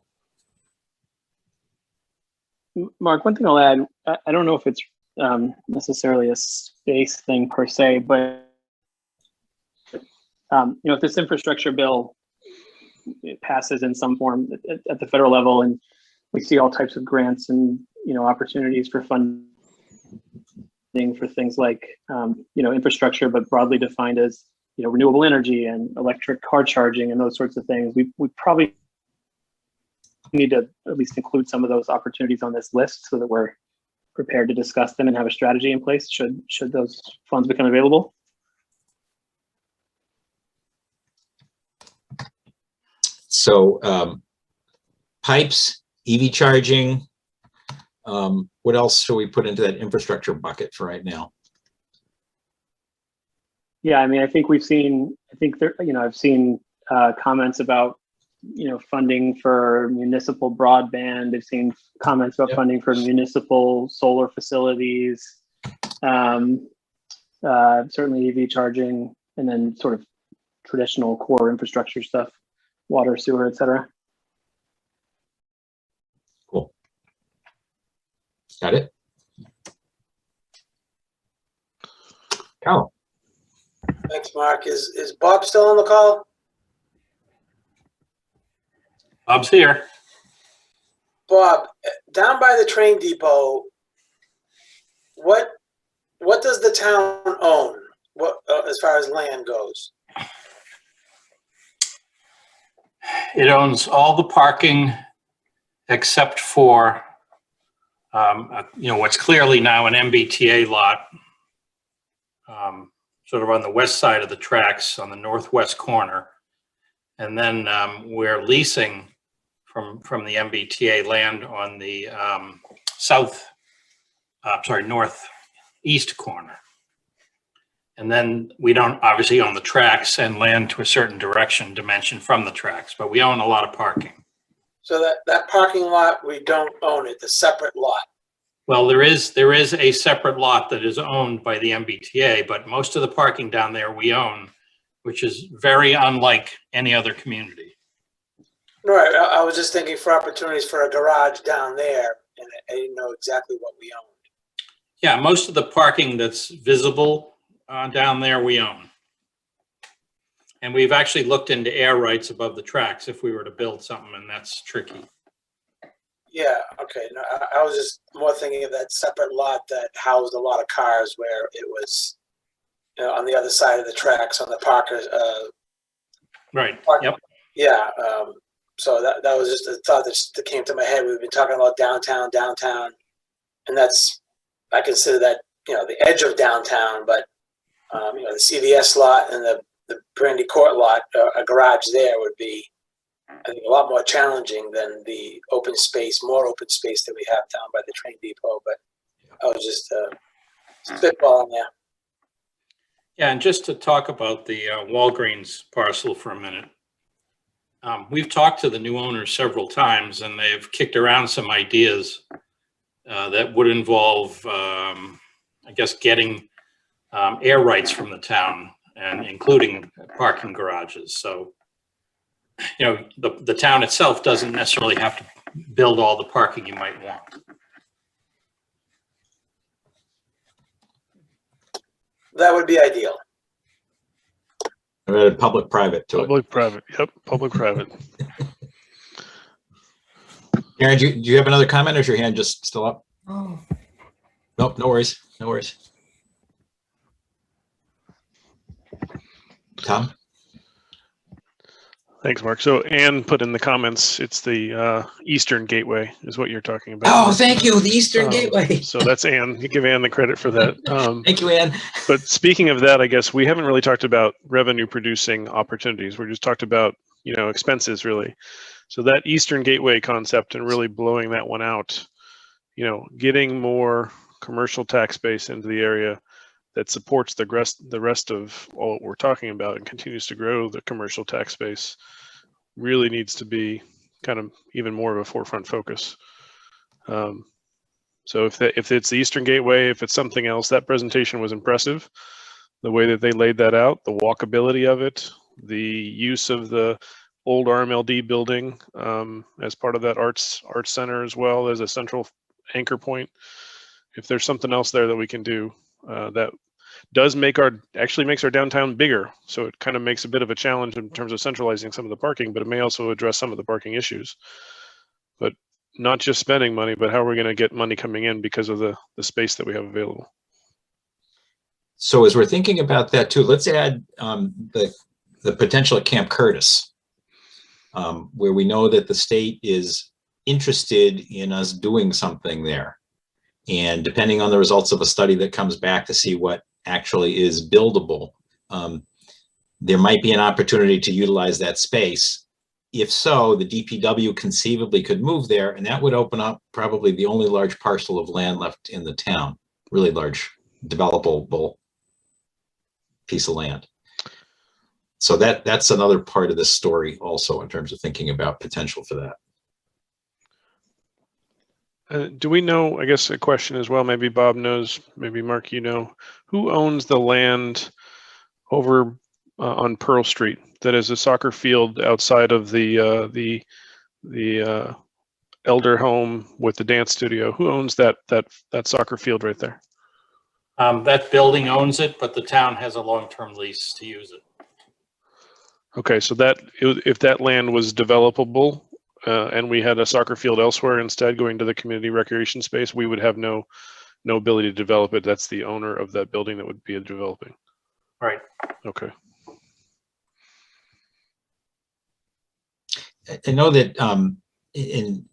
Mark, one thing I'll add, I don't know if it's necessarily a space thing per se, but if this infrastructure bill it passes in some form at the federal level, and we see all types of grants and opportunities for funding for things like infrastructure, but broadly defined as renewable energy and electric car charging and those sorts of things. We probably need to at least include some of those opportunities on this list so that we're prepared to discuss them and have a strategy in place should those funds become available. So pipes, EV charging, what else should we put into that infrastructure bucket for right now? Yeah, I mean, I think I've seen comments about, funding for municipal broadband. I've seen comments about funding for municipal solar facilities, certainly EV charging, and then sort of traditional core infrastructure stuff, water, sewer, et cetera. Cool. Got it. Cal. Thanks, Mark. Is Bob still on the call? Bob's here. Bob, down by the train depot, what does the town own? What as far as land goes? It owns all the parking except for, what's clearly now an MBTA lot, sort of on the west side of the tracks on the northwest corner. And then we're leasing from the MBTA land on the northeast corner. And then we don't obviously own the tracks and land to a certain dimension from the tracks, but we own a lot of parking. So that parking lot, we don't own it, the separate lot. Well, there is a separate lot that is owned by the MBTA, but most of the parking down there we own, which is very unlike any other community. Right, I was just thinking for opportunities for a garage down there, and I didn't know exactly what we owned. Yeah, most of the parking that's visible down there we own. And we've actually looked into air rights above the tracks if we were to build something, and that's tricky. Yeah, okay. No, I was just more thinking of that separate lot that housed a lot of cars where it was, on the other side of the tracks on the Parkers. Right, yep. Yeah, so that was just a thought that came to my head. We've been talking about downtown, and I consider that, the edge of downtown, but, the CVS lot and the Brandy Court lot, a garage there would be, I think, a lot more challenging than the more open space that we have down by the train depot. But I was just spitballing there. Yeah, and just to talk about the Walgreens parcel for a minute. We've talked to the new owners several times, and they've kicked around some ideas that would involve, I guess, getting air rights from the town, and including parking garages. So, the town itself doesn't necessarily have to build all the parking you might want. That would be ideal. Public-private to it. Public-private, yep, public-private. Aaron, do you have another comment, or is your hand just still up? Oh. Nope, no worries, no worries. Tom? Thanks, Mark. So Anne put in the comments, it's the Eastern Gateway is what you're talking about. Oh, thank you, the Eastern Gateway. So that's Anne. You give Anne the credit for that. Thank you, Anne. But speaking of that, I guess we haven't really talked about revenue producing opportunities. We're just talked about, expenses really. So that Eastern Gateway concept and really blowing that one out, getting more commercial tax base into the area that supports the rest of all we're talking about and continues to grow the commercial tax base really needs to be kind of even more of a forefront focus. So if it's the Eastern Gateway, if it's something else, that presentation was impressive. The way that they laid that out, the walkability of it, the use of the old RMLD building as part of that arts center as well as a central anchor point. If there's something else there that we can do, that does actually makes our downtown bigger. So it kind of makes a bit of a challenge in terms of centralizing some of the parking, but it may also address some of the parking issues. But not just spending money, but how are we going to get money coming in because of the space that we have available. So as we're thinking about that too, let's add the potential at Camp Curtis, where we know that the state is interested in us doing something there. And depending on the results of a study that comes back to see what actually is buildable, there might be an opportunity to utilize that space. If so, the DPW conceivably could move there, and that would open up probably the only large parcel of land left in the town, really large developable piece of land. So that's another part of this story also in terms of thinking about potential for that. Do we know, I guess a question as well, maybe Bob knows, maybe Mark, who owns the land over on Pearl Street that is a soccer field outside of the elder home with the dance studio? Who owns that soccer field right there? That building owns it, but the town has a long-term lease to use it. Okay, so if that land was developable, and we had a soccer field elsewhere instead going to the community recreation space, we would have no ability to develop it. That's the owner of that building that would be developing. Right. Okay. I know that in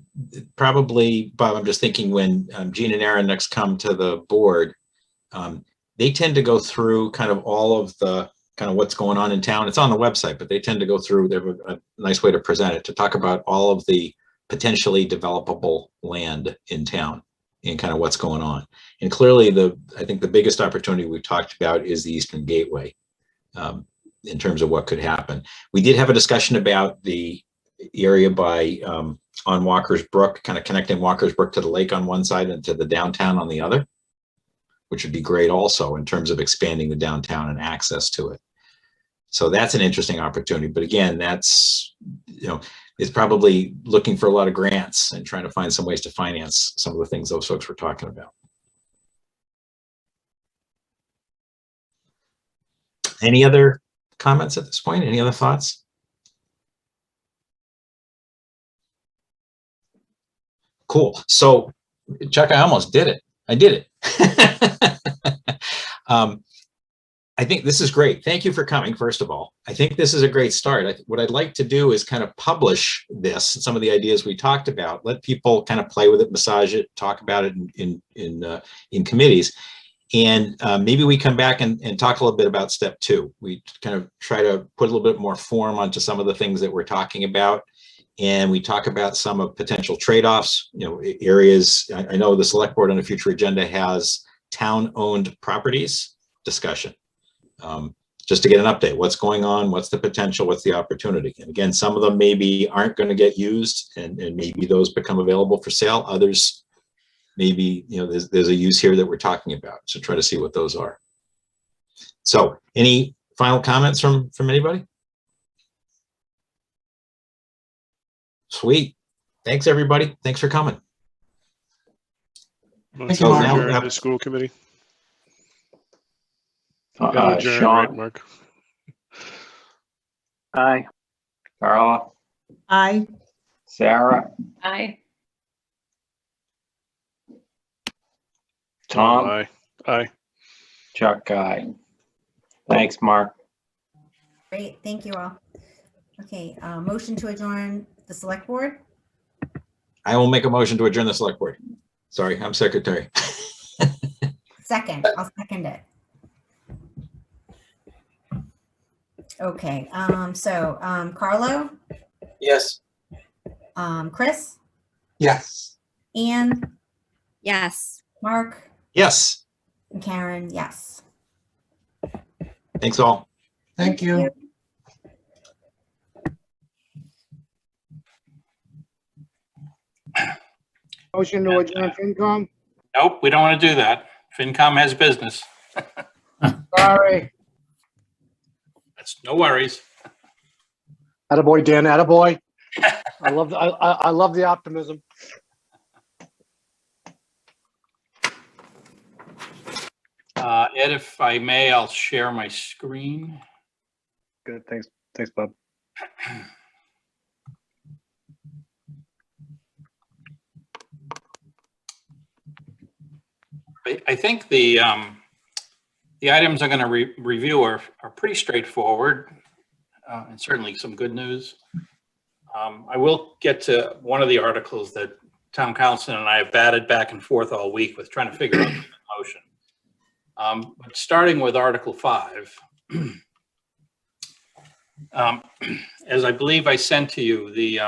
probably, Bob, I'm just thinking when Gene and Aaron next come to the board, they tend to go through kind of all of the kind of what's going on in town. It's on the website, but they tend to go through, they have a nice way to present it, to talk about all of the potentially developable land in town and kind of what's going on. And clearly I think the biggest opportunity we've talked about is the Eastern Gateway in terms of what could happen. We did have a discussion about the area by on Walker's Brook, kind of connecting Walker's Brook to the lake on one side and to the downtown on the other, which would be great also in terms of expanding the downtown and access to it. So that's an interesting opportunity. But again, that's, it's probably looking for a lot of grants and trying to find some ways to finance some of the things those folks were talking about. Any other comments at this point? Any other thoughts? Cool. So, Chuck, I almost did it. I did it. I think this is great. Thank you for coming, first of all. I think this is a great start. What I'd like to do is kind of publish this, some of the ideas we talked about, let people kind of play with it, massage it, talk about it in committees. And maybe we come back and talk a little bit about step 2. We kind of try to put a little bit more form onto some of the things that we're talking about. And we talk about some of potential trade-offs, areas. I know the select board on a future agenda has town-owned properties discussion. Just to get an update, what's going on, what's the potential, what's the opportunity. And again, some of them maybe aren't going to get used and maybe those become available for sale. Others, maybe, there's a use here that we're talking about. So try to see what those are. So any final comments from anybody? Sweet. Thanks, everybody. Thanks for coming. Thank you, Mark. The school committee. Adjourn, Sean. right, Mark? Aye. Carla, Aye. Sarah, Aye. Tom, Aye. Aye. Chuck, aye. Thanks, Mark. Great. Thank you all. Okay, motion to adjourn the select board. I will make a motion to adjourn the select board. Sorry, I'm secretary. Second, I'll second it. Okay, Carlo, Yes. Chris, Yes. Anne, Yes. Mark, Yes, and Karen, yes. thanks all. Thank you. Motion to adjourn FinCom. Nope, we don't want to do that. FinCom has business. Sorry. That's no worries. Attaboy, Dan, attaboy. I love the optimism. Ed, if I may, I'll share my screen. Good, thanks, Bob. I think the items I'm going to review are pretty straightforward, and certainly some good news. I will get to one of the articles that Town Council and I have batted back and forth all week with trying to figure out the motion. But starting with Article 5, as I believe I sent to you, the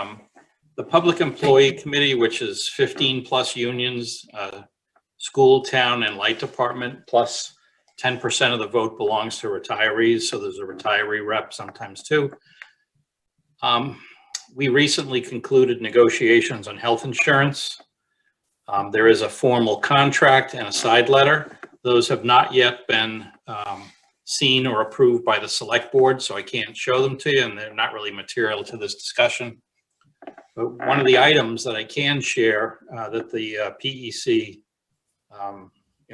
Public Employee Committee, which is 15 plus unions, school, town, and light department, plus 10% of the vote belongs to retirees. So there's a retiree rep sometimes too. We recently concluded negotiations on health insurance. There is a formal contract and a side letter. Those have not yet been seen or approved by the select board, so I can't show them to you, and they're not really material to this discussion. But one of the items that I can share that the PEC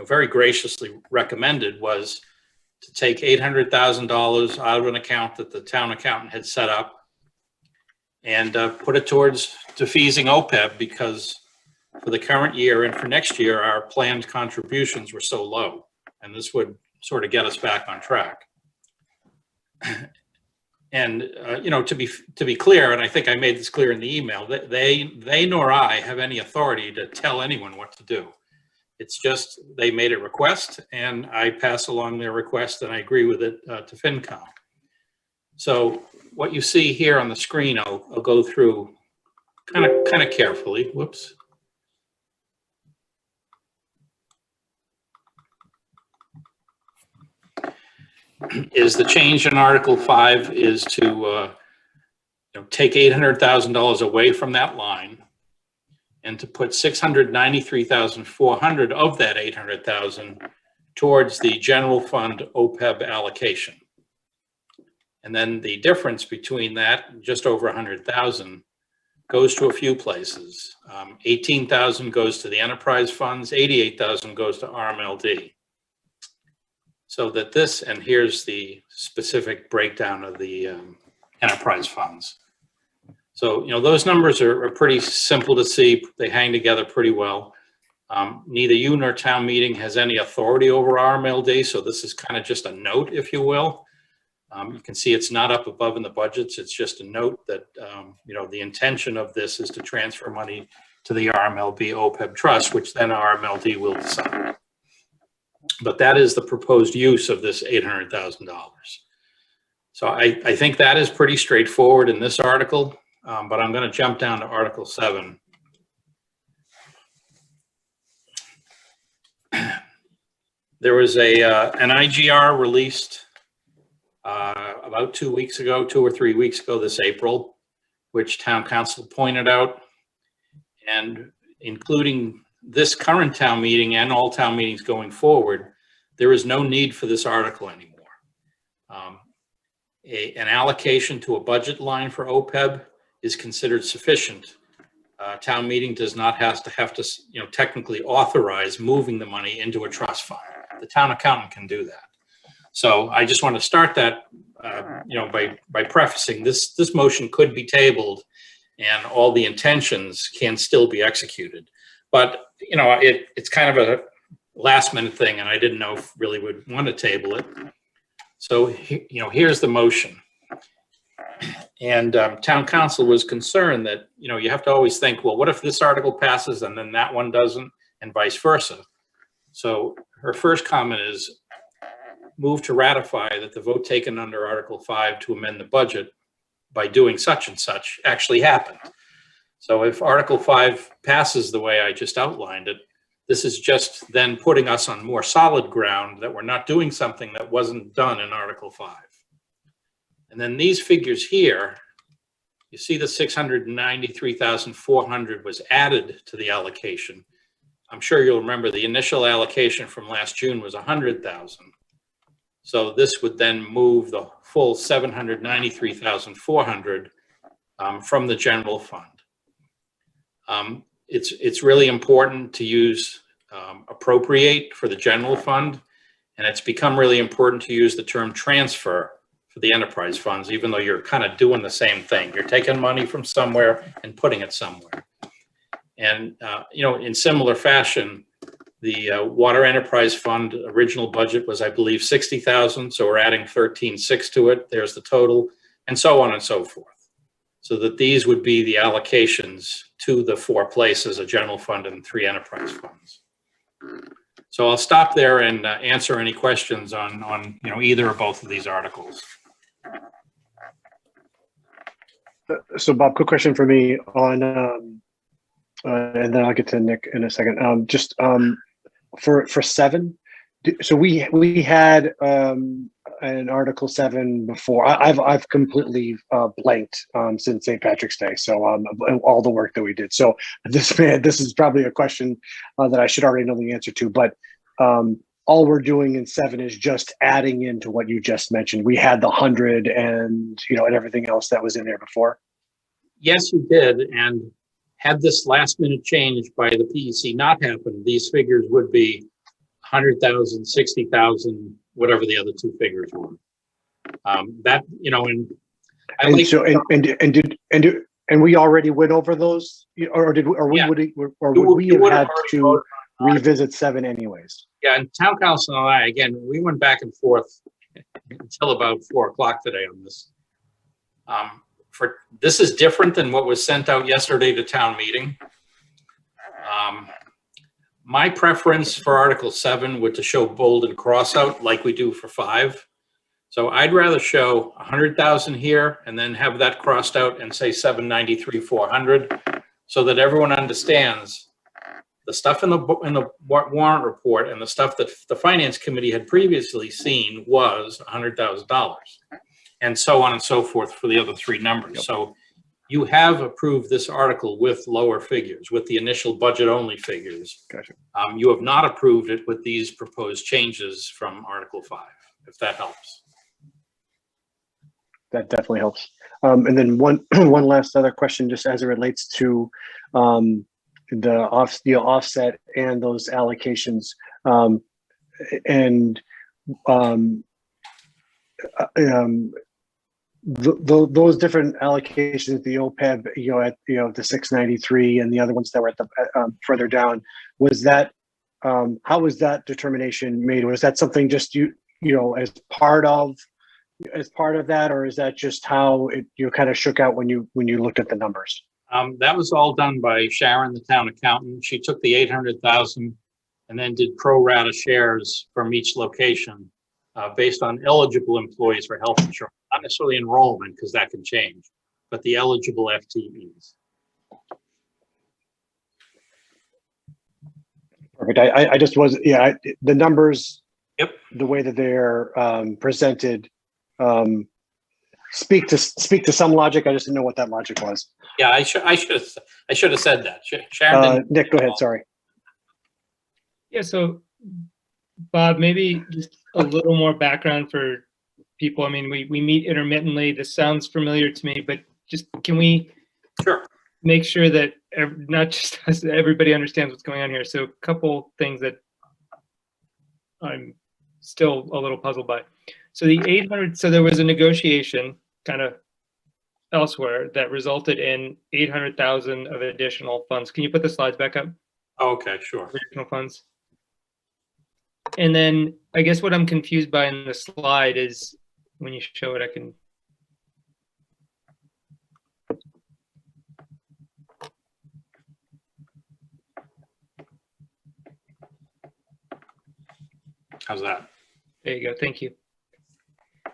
very graciously recommended was to take $800,000 out of an account that the town accountant had set up and put it towards defeasing OPEB, because for the current year and for next year, our planned contributions were so low, and this would sort of get us back on track. And to be clear, and I think I made this clear in the email, that they nor I have any authority to tell anyone what to do. It's just they made a request, and I pass along their request, and I agree with it to FinCom. So what you see here on the screen, I'll go through kind of carefully. Whoops. Is the change in Article 5 is to take $800,000 away from that line and to put $693,400 of that $800,000 towards the general fund OPEB allocation. And then the difference between that, just over $100,000, goes to a few places. $18,000 goes to the enterprise funds, $88,000 goes to RMLD. So that this, and here's the specific breakdown of the enterprise funds. So, those numbers are pretty simple to see. They hang together pretty well. Neither you nor town meeting has any authority over RMLD, so this is kind of just a note, if you will. You can see it's not up above in the budgets. It's just a note that, the intention of this is to transfer money to the RMLD OPEB trust, which then RMLD will decide. But that is the proposed use of this $800,000. So I think that is pretty straightforward in this article, but I'm going to jump down to Article 7. There was an IGR released about 2 weeks ago, 2 or 3 weeks ago this April, which Town Council pointed out, and including this current town meeting and all town meetings going forward, there is no need for this article anymore. An allocation to a budget line for OPEB is considered sufficient. Town meeting does not have to technically authorize moving the money into a trust fund. The town accountant can do that. So I just want to start that, by prefacing this motion could be tabled, and all the intentions can still be executed. But it's kind of a last minute thing, and I didn't know if really would want to table it. So here's the motion. And town council was concerned that, you know, you have to always think, well, what if this article passes and then that one doesn't, and vice versa. So her first comment is, move to ratify that the vote taken under Article 5 to amend the budget by doing such and such actually happened. So if Article 5 passes the way I just outlined it, this is just then putting us on more solid ground that we're not doing something that wasn't done in Article 5. And then these figures here, you see the 693,400 was added to the allocation. I'm sure you'll remember the initial allocation from last June was 100,000. So this would then move the full 793,400 from the general fund. It's really important to use appropriate for the general fund, and it's become really important to use the term transfer for the enterprise funds, even though you're kind of doing the same thing. You're taking money from somewhere and putting it somewhere. And, you know, in similar fashion, the Water Enterprise Fund original budget was, I believe, 60,000. So we're adding 13.6 to it. There's the total, and so on and so forth. So that these would be the allocations to the 4 places, a general fund and 3 enterprise funds. So I'll stop there and answer any questions on you know, either or both of these articles. So Bob, quick question for me on, and then I'll get to Nick in a second. For 7, so we had an Article 7 before. I've completely blanked since St. Patrick's Day. So all the work that we did. So this is probably a question that I should already know the answer to. But all we're doing in 7 is just adding into what you just mentioned. We had the 100 and and everything else that was in there before. Yes, you did. And had this last minute change by the PEC not happened, these figures would be 100,000, 60,000, whatever the other 2 figures were. That, you know, and I like. So and we already went over those, or would we have had to revisit 7 anyways? Yeah, and town council and I, again, we went back and forth until about 4 o'clock today on this. This is different than what was sent out yesterday to town meeting. My preference for Article 7 would to show bold and cross out like we do for 5. So I'd rather show 100,000 here and then have that crossed out and say 793,400, so that everyone understands the stuff in the warrant report and the stuff that the finance committee had previously seen was $100,000, and so on and so forth for the other 3 numbers. Yep. So you have approved this article with lower figures, with the initial budget only figures. Gotcha. You have not approved it with these proposed changes from Article 5, if that helps. That definitely helps. And then one last other question, just as it relates to the offset and those allocations, those different allocations, the OPEB, at the 693 and the other ones that were at the further down, was that how was that determination made? Was that something just as part of that, or is that just how it kind of shook out when you looked at the numbers? That was all done by Sharon, the town accountant. She took the 800,000 and then did pro rata shares from each location based on eligible employees for health insurance. Not necessarily enrollment, because that can change, but the eligible FTEs. Perfect. I just was, the numbers, yep, the way that they're presented speak to some logic. I just didn't know what that logic was. Yeah, I should have said that. Sharon, Nick, go ahead. Sorry. Yeah. So, Bob, maybe just a little more background for people. I mean, we meet intermittently. This sounds familiar to me, but just can we make sure that not just us, everybody understands what's going on here? So a couple things that I'm still a little puzzled by. So the 800, so there was a negotiation kind of elsewhere that resulted in 800,000 of additional funds. Can you put the slides back up? Okay, sure. Additional funds. And then I guess what I'm confused by in the slide is when you show it, I can. How's that? There you go. Thank you.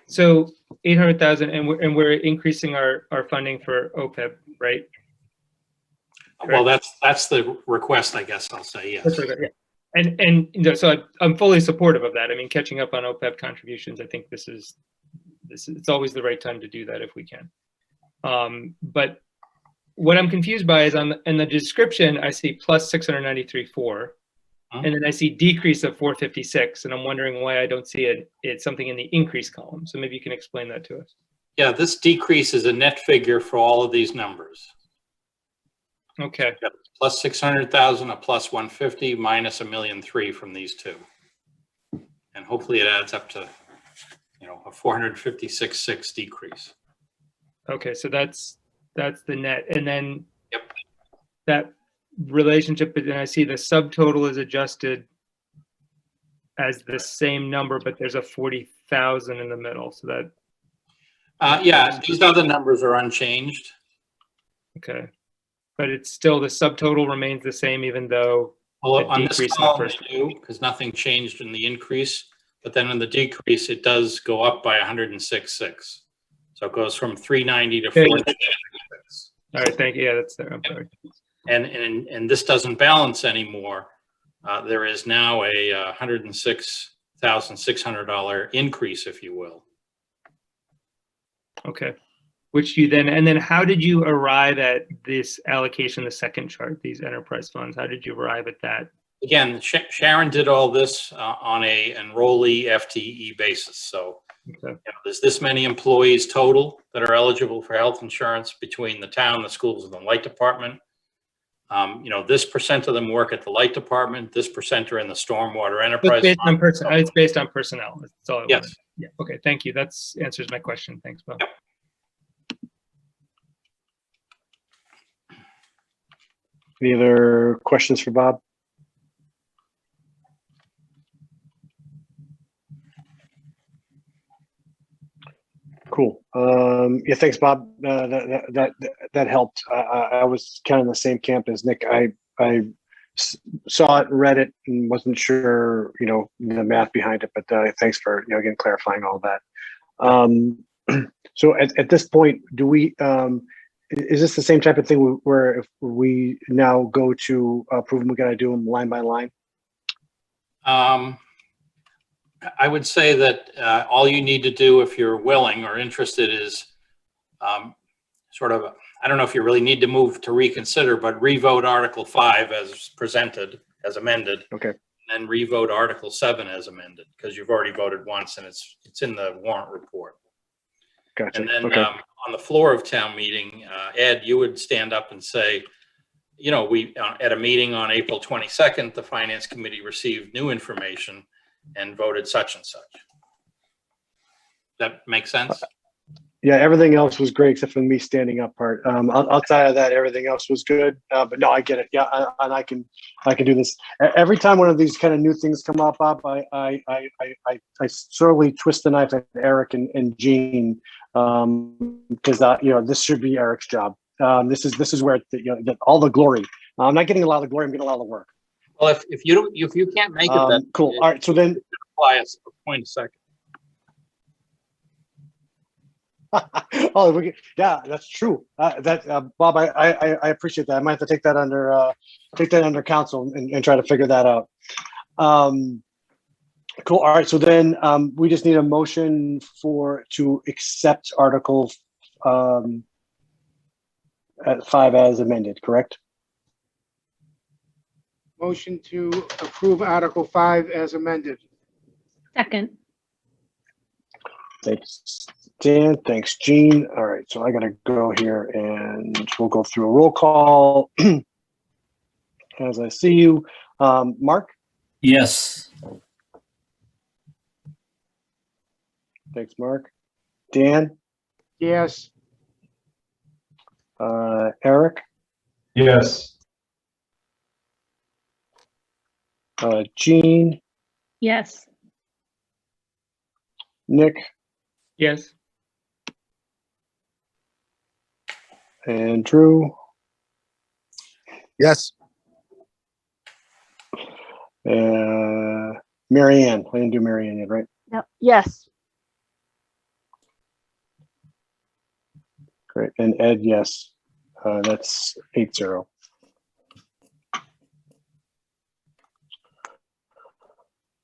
So 800,000, and we're increasing our funding for OPEB, right? Well, that's the request, I guess I'll say, yes. That's right, yeah. And you know, so I'm fully supportive of that. I mean, catching up on OPEB contributions, I think this is it's always the right time to do that if we can. But what I'm confused by is in the description, I see plus 693.4, and then I see decrease of 456, and I'm wondering why I don't see it's something in the increase column. So maybe you can explain that to us. Yeah, this decrease is a net figure for all of these numbers. Okay. Plus 600,000, a plus 150, minus $1,000,003 from these two, and hopefully it adds up to, you know, a 456.6 decrease. Okay, so that's the net, and then that relationship. But then I see the subtotal is adjusted as the same number, but there's a 40,000 in the middle. So that. Yeah, these other numbers are unchanged. Okay, but it's still the subtotal remains the same, even though well, on decrease this column they do, because nothing changed in the increase. But then in the decrease, it does go up by 106.6. So it goes from 390 to 496. All right, thank you. Yeah, that's there. I'm sorry. And this doesn't balance anymore. There is now a $106,600 increase, if you will. Okay. Which you then, and then how did you arrive at this allocation, the second chart, these enterprise funds? How did you arrive at that? Again, Sharon did all this on a enrollee FTE basis. So you know, there's this many employees total that are eligible for health insurance between the town, the schools, and the light department. You know, this percent of them work at the light department. This percent are in the stormwater enterprise. It's based on personnel. It's based on personnel. That's all I yes. wanted. Yeah. Okay. Thank you. That answers my question. Thanks, Bob. Yep. Any other questions for Bob? Cool. Yeah, thanks, Bob. That helped. I was kind of in the same camp as Nick. I saw it, read it, and wasn't sure, you know, the math behind it. But thanks for, you know, again clarifying all that. So at this point, do we? Is this the same type of thing where if we now go to approve them, we got to do them line by line? I would say that all you need to do if you're willing or interested is sort of, I don't know if you really need to move to reconsider, but revote Article 5 as presented, as amended. Okay. And then revote Article 7 as amended, because you've already voted once and it's in the warrant report. Gotcha. And then okay. On the floor of town meeting, Ed, you would stand up and say, you know, we at a meeting on April 22nd, the Finance Committee received new information and voted such and such. That makes sense? Yeah, everything else was great except for the me standing up part. Outside of that, everything else was good. But no, I get it. Yeah, and I can do this. Every time one of these kind of new things come up, Bob, I sorely twist the knife at Eric and Jean, because you know, this should be Eric's job. This is where you know, all the glory. I'm not getting a lot of the glory. I'm getting a lot of the work. Well, if you can't make it, then cool. All right, so then apply us for point a second. Oh, yeah, that's true. Bob, I appreciate that. I might have to take that under counsel and try to figure that out. Cool. All right. So then we just need a motion to accept Article 5 as amended. Correct? Motion to approve Article 5 as amended. Second. Thanks, Dan. Thanks, Jean. All right, so I got to go here and we'll go through a roll call as I see you. Mark? Yes. Thanks, Mark. Dan? Yes. Eric? Yes. Jean? Yes. Nick? Yes. And Drew? Yes. Mary Ann, I didn't do Mary Ann yet, right? Yep. Yes. Great, and Ed, yes. That's 8-0.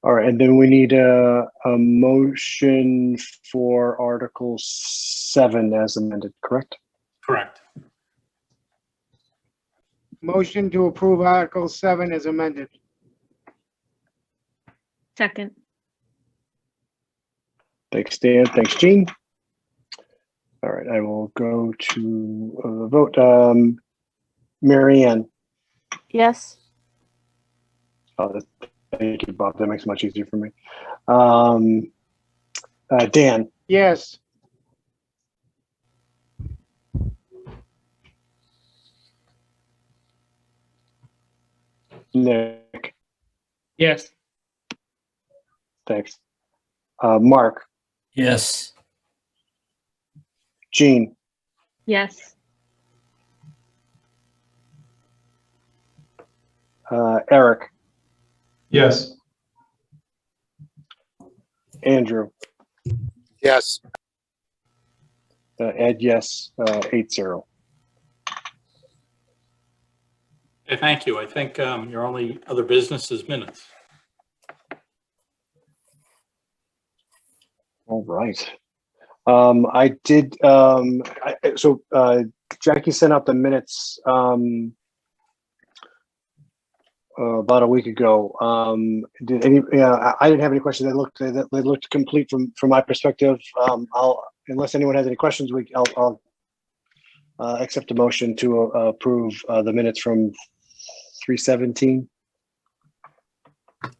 All right, and then we need a motion for Article 7 as amended, correct? Correct. Motion to approve Article 7 as amended. Second. Thanks, Dan. Thanks, Jean. All right, I will go to the vote. Mary Ann. Yes. Thank you, Bob. That makes it much easier for me. Dan. Yes. Nick. Yes. Thanks. Mark. Yes. Jean. Yes. Eric. Yes. Andrew. Yes. Ed, yes. 8-0. Okay, thank you. I think your only other business is minutes. All right. I did, so Jackie sent out the minutes about a week ago. Did any? I didn't have any questions. They looked complete from my perspective. Unless anyone has any questions, I'll accept a motion to approve the minutes from 3/17. I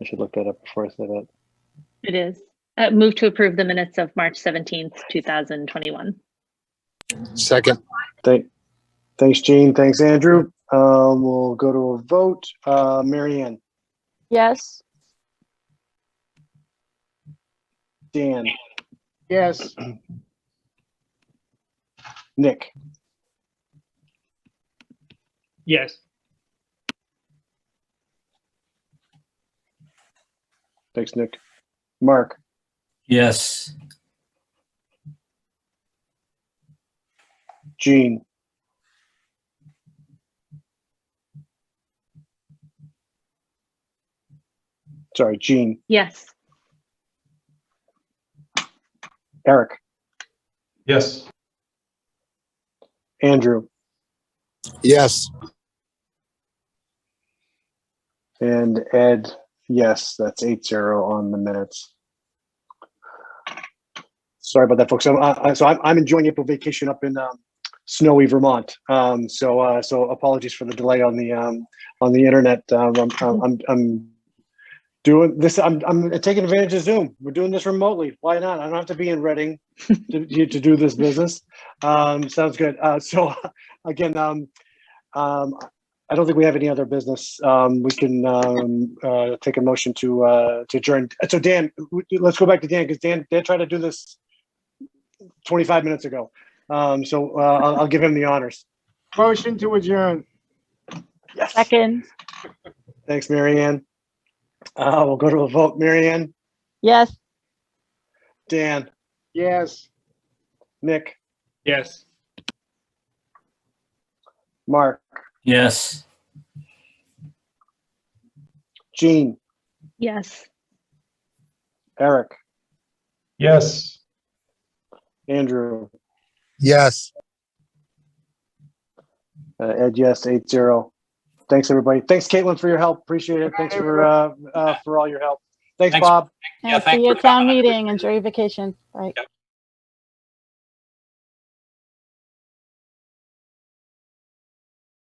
should look that up before I say that. It is. Move to approve the minutes of March 17th, 2021. Second. Thanks, Jean. Thanks, Andrew. We'll go to a vote. Mary Ann. Yes. Dan. Yes. Nick. Yes. Thanks, Nick. Mark. Yes. Jean. Sorry, Jean. Yes. Eric. Yes. Andrew. Yes. And Ed, yes, that's 8-0 on the minutes. Sorry about that, folks. I'm enjoying April vacation up in snowy Vermont. So apologies for the delay on the internet. I'm doing this. I'm taking advantage of Zoom. We're doing this remotely. Why not? I don't have to be in Reading to do this business. Sounds good. So again, I don't think we have any other business. We can take a motion to adjourn. So Dan, let's go back to Dan because Dan tried to do this 25 minutes ago. I'll give him the honors. Motion to adjourn. Yes. Second. Thanks, Mary Ann. We'll go to a vote. Mary Ann. Yes. Dan. Yes. Nick. Yes. Mark. Yes. Jean. Yes. Eric. Yes. Andrew. Yes. Ed, yes, 8-0. Thanks, everybody. Thanks, Caitlin, for your help. Appreciate it. Thanks for all your help. Thanks, Bob. See you at town meeting. Enjoy your vacation. Bye. Yep.